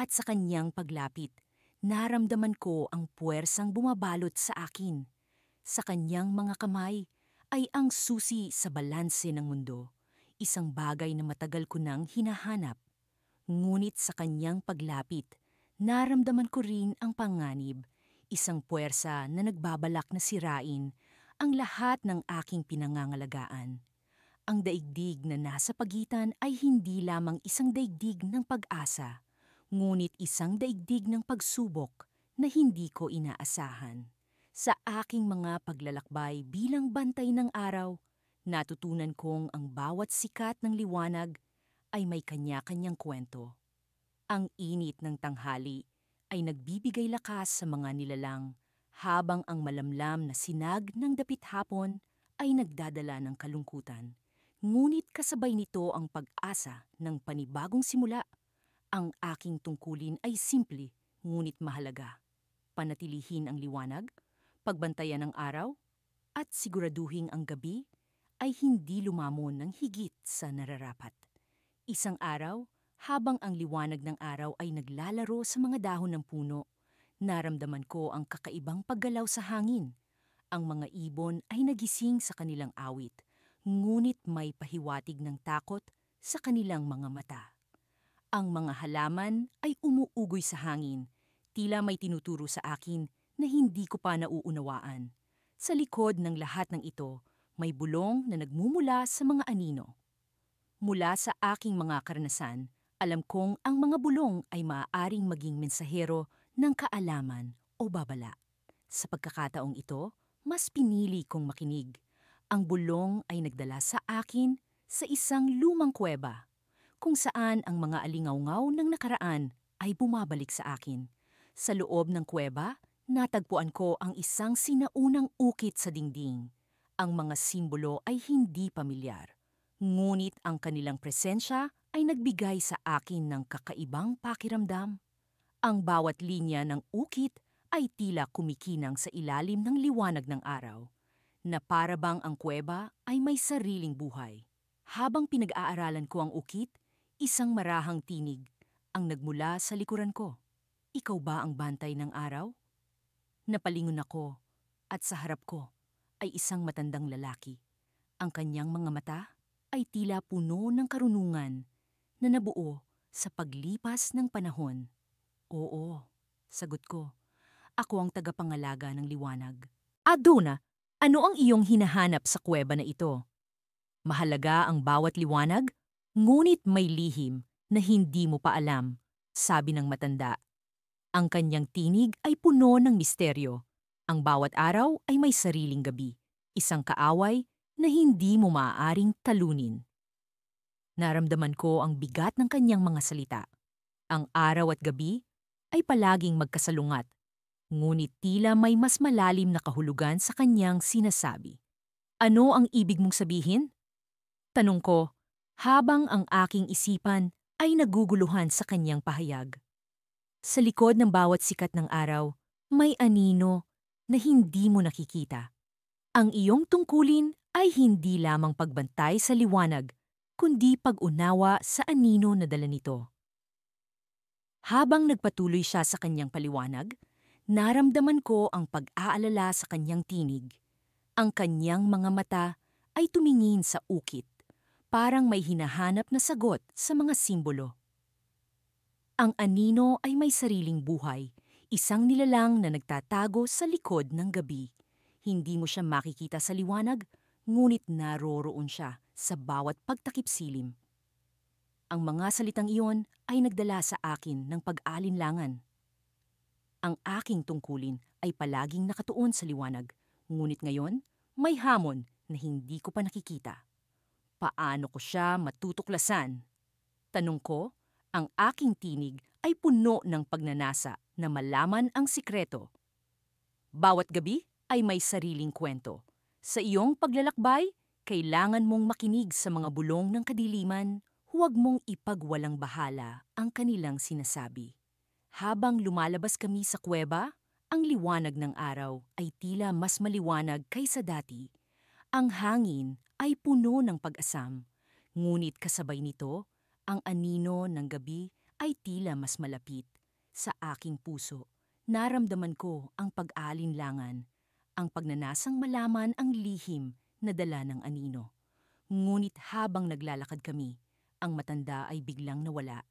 At sa kanyang paglapit, naramdaman ko ang puwersang bumabalot sa akin. Sa kanyang mga kamay ay ang susi sa balanse ng mundo, isang bagay na matagal ko nang hinahanap. Ngunit sa kanyang paglapit, naramdaman ko rin ang panganib, isang puwersa na nagbabalak na sirain ang lahat ng aking pinangangalagaan. Ang daigdig na nasa pagitan ay hindi lamang isang daigdig ng pag-asa, ngunit isang daigdig ng pagsubok na hindi ko inaasahan. Sa aking mga paglalakbay bilang bantay ng araw, natutunan kong ang bawat sikat ng liwanag ay may kanya-kanyang kwento. Ang init ng tanghali ay nagbibigay lakas sa mga nilalang, habang ang malamlam na sinag ng dapit hapon ay nagdadala ng kalungkutan. Ngunit kasabay nito ang pag-asa ng panibagong simula. Ang aking tungkulin ay simple ngunit mahalaga. Panatilihin ang liwanag, pagbantayan ang araw, at siguraduhing ang gabi ay hindi lumamon ng higit sa nararapat. Isang araw, habang ang liwanag ng araw ay naglalaro sa mga dahon ng puno, naramdaman ko ang kakaibang paggalaw sa hangin. Ang mga ibon ay nagising sa kanilang awit, ngunit may pahiwatig ng takot sa kanilang mga mata. Ang mga halaman ay umuugoy sa hangin, tila may tinuturo sa akin na hindi ko pa nauunawaan. Sa likod ng lahat ng ito, may bulong na nagmumula sa mga anino. Mula sa aking mga karanasan, alam kong ang mga bulong ay maaaring maging mensahero ng kaalaman o babala. Sa pagkakataong ito, mas pinili kong makinig. Ang bulong ay nagdala sa akin sa isang lumang kuweba, kung saan ang mga alingawngaw ng nakaraan ay bumabalik sa akin. Sa loob ng kuweba, natagpuan ko ang isang sinaunang ukit sa dingding. Ang mga simbolo ay hindi pamilyar, ngunit ang kanilang presensya ay nagbigay sa akin ng kakaibang pakiramdam. Ang bawat linya ng ukit ay tila kumikinang sa ilalim ng liwanag ng araw, na para bang ang kuweba ay may sariling buhay. Habang pinag-aaralan ko ang ukit, isang marahang tinig ang nagmula sa likuran ko. Ikaw ba ang bantay ng araw? Napalingon ako at sa harap ko ay isang matandang lalaki. Ang kanyang mga mata ay tila puno ng karunungan na nabuo sa paglipas ng panahon. Oo, sagot ko. Ako ang tagapangalaga ng liwanag. Aduna, ano ang iyong hinahanap sa kuweba na ito? Mahalaga ang bawat liwanag, ngunit may lihim na hindi mo pa alam, sabi ng matanda. Ang kanyang tinig ay puno ng misteryo Ang bawat araw ay may sariling gabi, isang kaaway na hindi mo maaaring talunin. Naramdaman ko ang bigat ng kanyang mga salita. Ang araw at gabi ay palaging magkasalungat, ngunit tila may mas malalim na kahulugan sa kanyang sinasabi. Ano ang ibig mong sabihin? Tanong ko, habang ang aking isipan ay naguguluhan sa kanyang pahayag. Sa likod ng bawat sikat ng araw, may anino na hindi mo nakikita. Ang iyong tungkulin ay hindi lamang pagbantay sa liwanag, kundi pag-unawa sa anino na dala nito. Habang nagpatuloy siya sa kanyang paliwanag, naramdaman ko ang pag-aalala sa kanyang tinig. Ang kanyang mga mata ay tumingin sa ukit, parang may hinahanap na sagot sa mga simbolo. Ang anino ay may sariling buhay, isang nilalang na nagtatago sa likod ng gabi. Hindi mo siya makikita sa liwanag, ngunit naroroon siya sa bawat pagtakip silim. Ang mga salitang iyon ay nagdala sa akin ng pag-alinlangan. Ang aking tungkulin ay palaging nakatuon sa liwanag, ngunit ngayon may hamon na hindi ko pa nakikita. Paano ko siya matutuklasan? Tanong ko, ang aking tinig ay puno ng pagnanasa na malaman ang sikreto. Bawat gabi ay may sariling kwento. Sa iyong paglalakbay, kailangan mong makinig sa mga bulong ng kadiliman, huwag mong ipagwalang bahala ang kanilang sinasabi. Habang lumalabas kami sa kuweba, ang liwanag ng araw ay tila mas maliwanag kaysa dati. Ang hangin ay puno ng pag-asam, ngunit kasabay nito, ang anino ng gabi ay tila mas malapit. Sa aking puso, naramdaman ko ang pag-alinlangan, ang pagnanasang malaman ang lihim na dala ng anino. Ngunit habang naglalakad kami, ang matanda ay biglang nawala.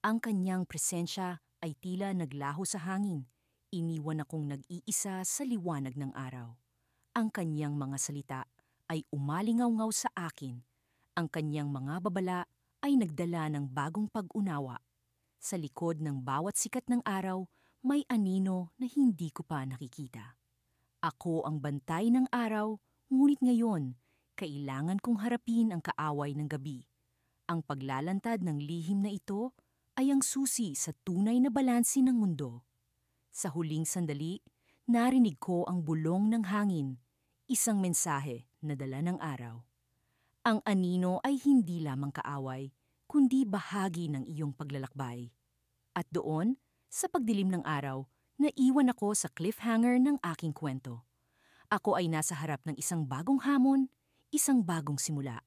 Ang kanyang presensya ay tila naglaho sa hangin. Iniwan akong nag-iisa sa liwanag ng araw. Ang kanyang mga salita ay umalingaw-ngaw sa akin. Ang kanyang mga babala ay nagdala ng bagong pag-unawa. Sa likod ng bawat sikat ng araw, may anino na hindi ko pa nakikita. Ako ang bantay ng araw, ngunit ngayon, kailangan kong harapin ang kaaway ng gabi. Ang paglalantad ng lihim na ito ay ang susi sa tunay na balanse ng mundo. Sa huling sandali, narinig ko ang bulong ng hangin, isang mensahe na dala ng araw. Ang anino ay hindi lamang kaaway, kundi bahagi ng iyong paglalakbay. At doon, sa pagdilim ng araw, naiwan ako sa cliffhanger ng aking kwento. Ako ay nasa harap ng isang bagong hamon, isang bagong simula.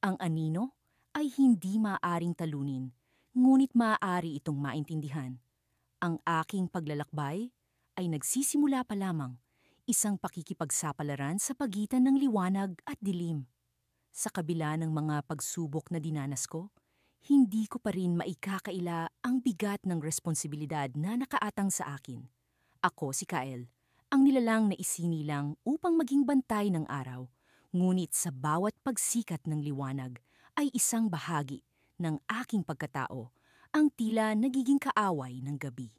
Ang anino ay hindi maaaring talunin, ngunit maaari itong maintindihan. Ang aking paglalakbay ay nagsisimula pa lamang, isang pakikipagsapalaran sa pagitan ng liwanag at dilim. Sa kabila ng mga pagsubok na dinanas ko, hindi ko pa rin maikakaila ang bigat ng responsibilidad na nakaatang sa akin. Ako si Kael, ang nilalang na isinilang upang maging bantay ng araw, ngunit sa bawat pagsikat ng liwanag ay isang bahagi ng aking pagkatao, ang tila nagiging kaaway ng gabi.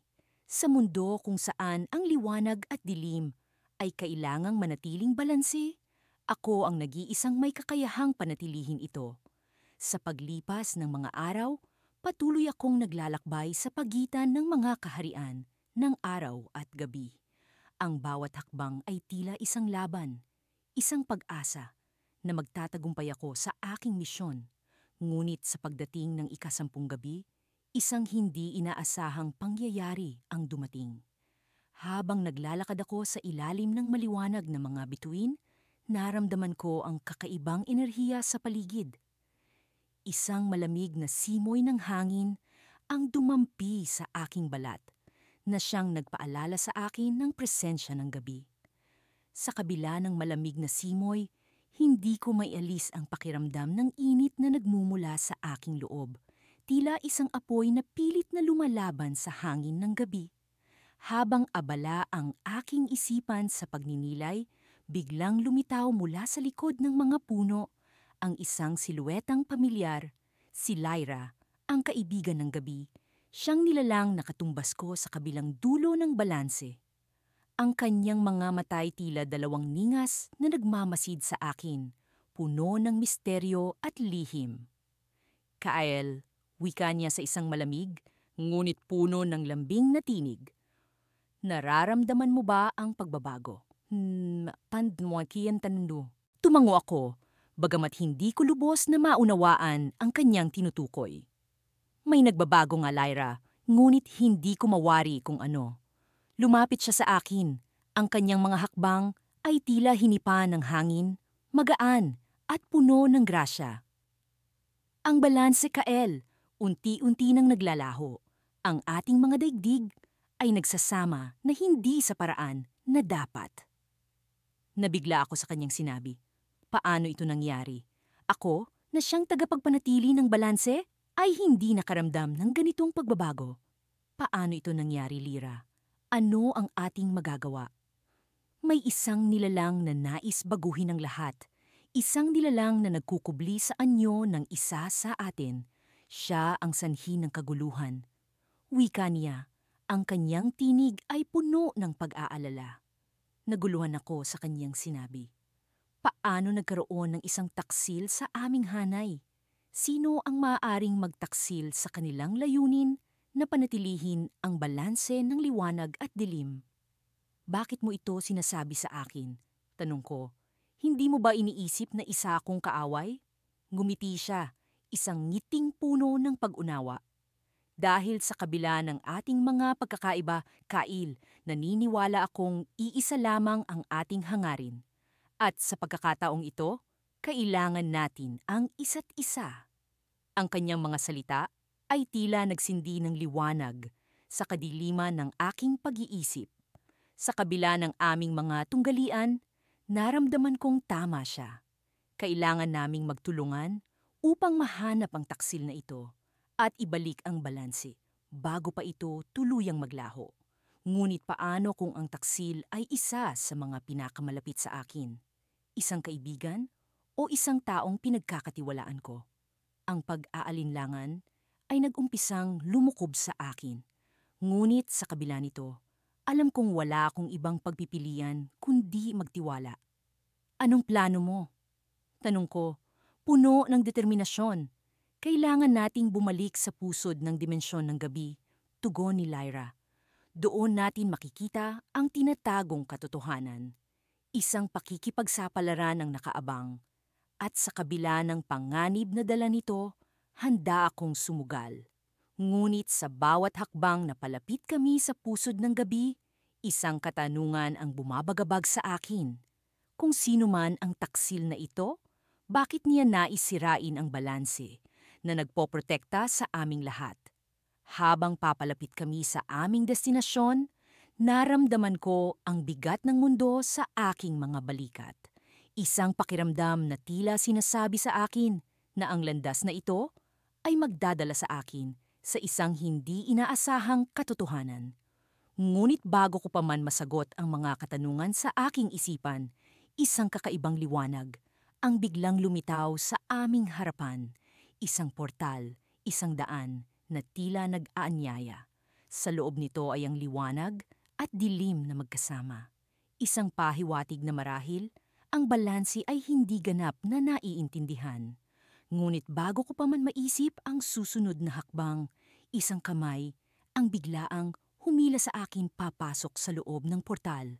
Sa mundo kung saan ang liwanag at dilim ay kailangang manatiling balanse, ako ang nag-iisang may kakayahang panatilihin ito. Sa paglipas ng mga araw, patuloy akong naglalakbay sa pagitan ng mga kaharian ng araw at gabi. Ang bawat hakbang ay tila isang laban, isang pag-asa na magtatagumpay ako sa aking misyon. Ngunit sa pagdating ng ika-10 gabi, isang hindi inaasahang pangyayari ang dumating. Habang naglalakad ako sa ilalim ng maliwanag na mga bituin, naramdaman ko ang kakaibang enerhiya sa paligid. Isang malamig na simoy ng hangin ang dumampi sa aking balat, na siyang nagpaalala sa akin ng presensya ng gabi. Sa kabila ng malamig na simoy, hindi ko maialis ang pakiramdam ng init na nagmumula sa aking loob. Tila isang apoy na pilit na lumalaban sa hangin ng gabi. Habang abala ang aking isipan sa pagninilay, biglang lumitaw mula sa likod ng mga puno ang isang siluetang pamilyar, si Lyra, ang kaibigan ng gabi. Siyang nilalang nakatumbas ko sa kabilang dulo ng balanse. Ang kanyang mga matay tila dalawang ningas na nagmamasid sa akin, puno ng misteryo at lihim. Kael, wika niya sa isang malamig, ngunit puno ng lambing na tinig. Nararamdaman mo ba ang pagbabago? Pandmwakian tanundu. Tumango ako, bagamat hindi ko lubos na maunawaan ang kanyang tinutukoy. May nagbabago nga, Lyra, ngunit hindi ko mawari kung ano. Lumapit siya sa akin. Ang kanyang mga hakbang ay tila hinipa ng hangin, magaan at puno ng grasya. Ang balanse, Kael, unti-unti nang naglalaho. Ang ating mga daigdig ay nagsasama na hindi sa paraan na dapat. Nabigla ako sa kanyang sinabi. Paano ito nangyari? Ako, na siyang tagapagpanatili ng balanse, ay hindi nakaramdam ng ganitong pagbabago. Paano ito nangyari, Lyra? Ano ang ating magagawa? May isang nilalang na nais baguhin ang lahat. Isang nilalang na nagkukubli sa anyo ng isa sa atin. Siya ang sanhi ng kaguluhan. Wika niya, ang kanyang tinig ay puno ng pag-aalala. Naguluhan ako sa kanyang sinabi. Paano nagkaroon ng isang taksil sa aming hanay? Sino ang maaaring magtaksil sa kanilang layunin na panatilihin ang balanse ng liwanag at dilim? Bakit mo ito sinasabi sa akin? Tanong ko. Hindi mo ba iniisip na isa akong kaaway? Ngumiti siya, isang ngiting puno ng pag-unawa. Dahil sa kabila ng ating mga pagkakaiba, Kail, naniniwala akong iisa lamang ang ating hangarin. At sa pagkakataong ito, kailangan natin ang isa't isa. Ang kanyang mga salita ay tila nagsindi ng liwanag sa kadiliman ng aking pag-iisip. Sa kabila ng aming mga tunggalian, naramdaman kong tama siya. Kailangan naming magtulungan upang mahanap ang taksil na ito at ibalik ang balanse bago pa ito tuluyang maglaho. Ngunit paano kung ang taksil ay isa sa mga pinakamalapit sa akin? Isang kaibigan o isang taong pinagkakatiwalaan ko? Ang pag-aalinlangan ay nag-umpisang lumukob sa akin. Ngunit sa kabila nito, alam kong wala akong ibang pagpipilian kundi magtiwala. Anong plano mo? Tanong ko, puno ng determinasyon. Kailangan nating bumalik sa pusod ng dimensyon ng gabi, tugon ni Lyra. Doon natin makikita ang tinatagong katotohanan. Isang pakikipagsapalaran ng nakaabang. At sa kabila ng panganib na dala nito, handa akong sumugal. Ngunit sa bawat hakbang na palapit kami sa pusod ng gabi, isang katanungan ang bumabagabag sa akin. Kung sino man ang taksil na ito, bakit niya naisirain ang balanse na nagpoprotekta sa aming lahat? Habang papalapit kami sa aming destinasyon, naramdaman ko ang bigat ng mundo sa aking mga balikat. Isang pakiramdam na tila sinasabi sa akin na ang landas na ito ay magdadala sa akin sa isang hindi inaasahang katotohanan. Ngunit bago ko pa man masagot ang mga katanungan sa aking isipan, isang kakaibang liwanag ang biglang lumitaw sa aming harapan. Isang portal, isang daan na tila nag-aanyaya. Sa loob nito ay ang liwanag at dilim na magkasama. Isang pahiwatig na marahil, ang balanse ay hindi ganap na naiintindihan. Ngunit bago ko pa man maisip ang susunod na hakbang, isang kamay ang biglaang humila sa akin papasok sa loob ng portal.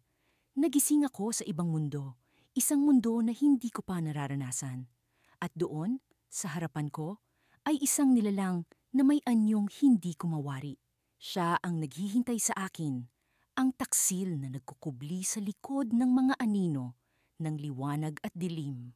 Nagising ako sa ibang mundo, isang mundo na hindi ko pa nararanasan. At doon, sa harapan ko, ay isang nilalang na may anyong hindi ko mawari. Siya ang naghihintay sa akin, ang taksil na nagkukubli sa likod ng mga anino ng liwanag at dilim.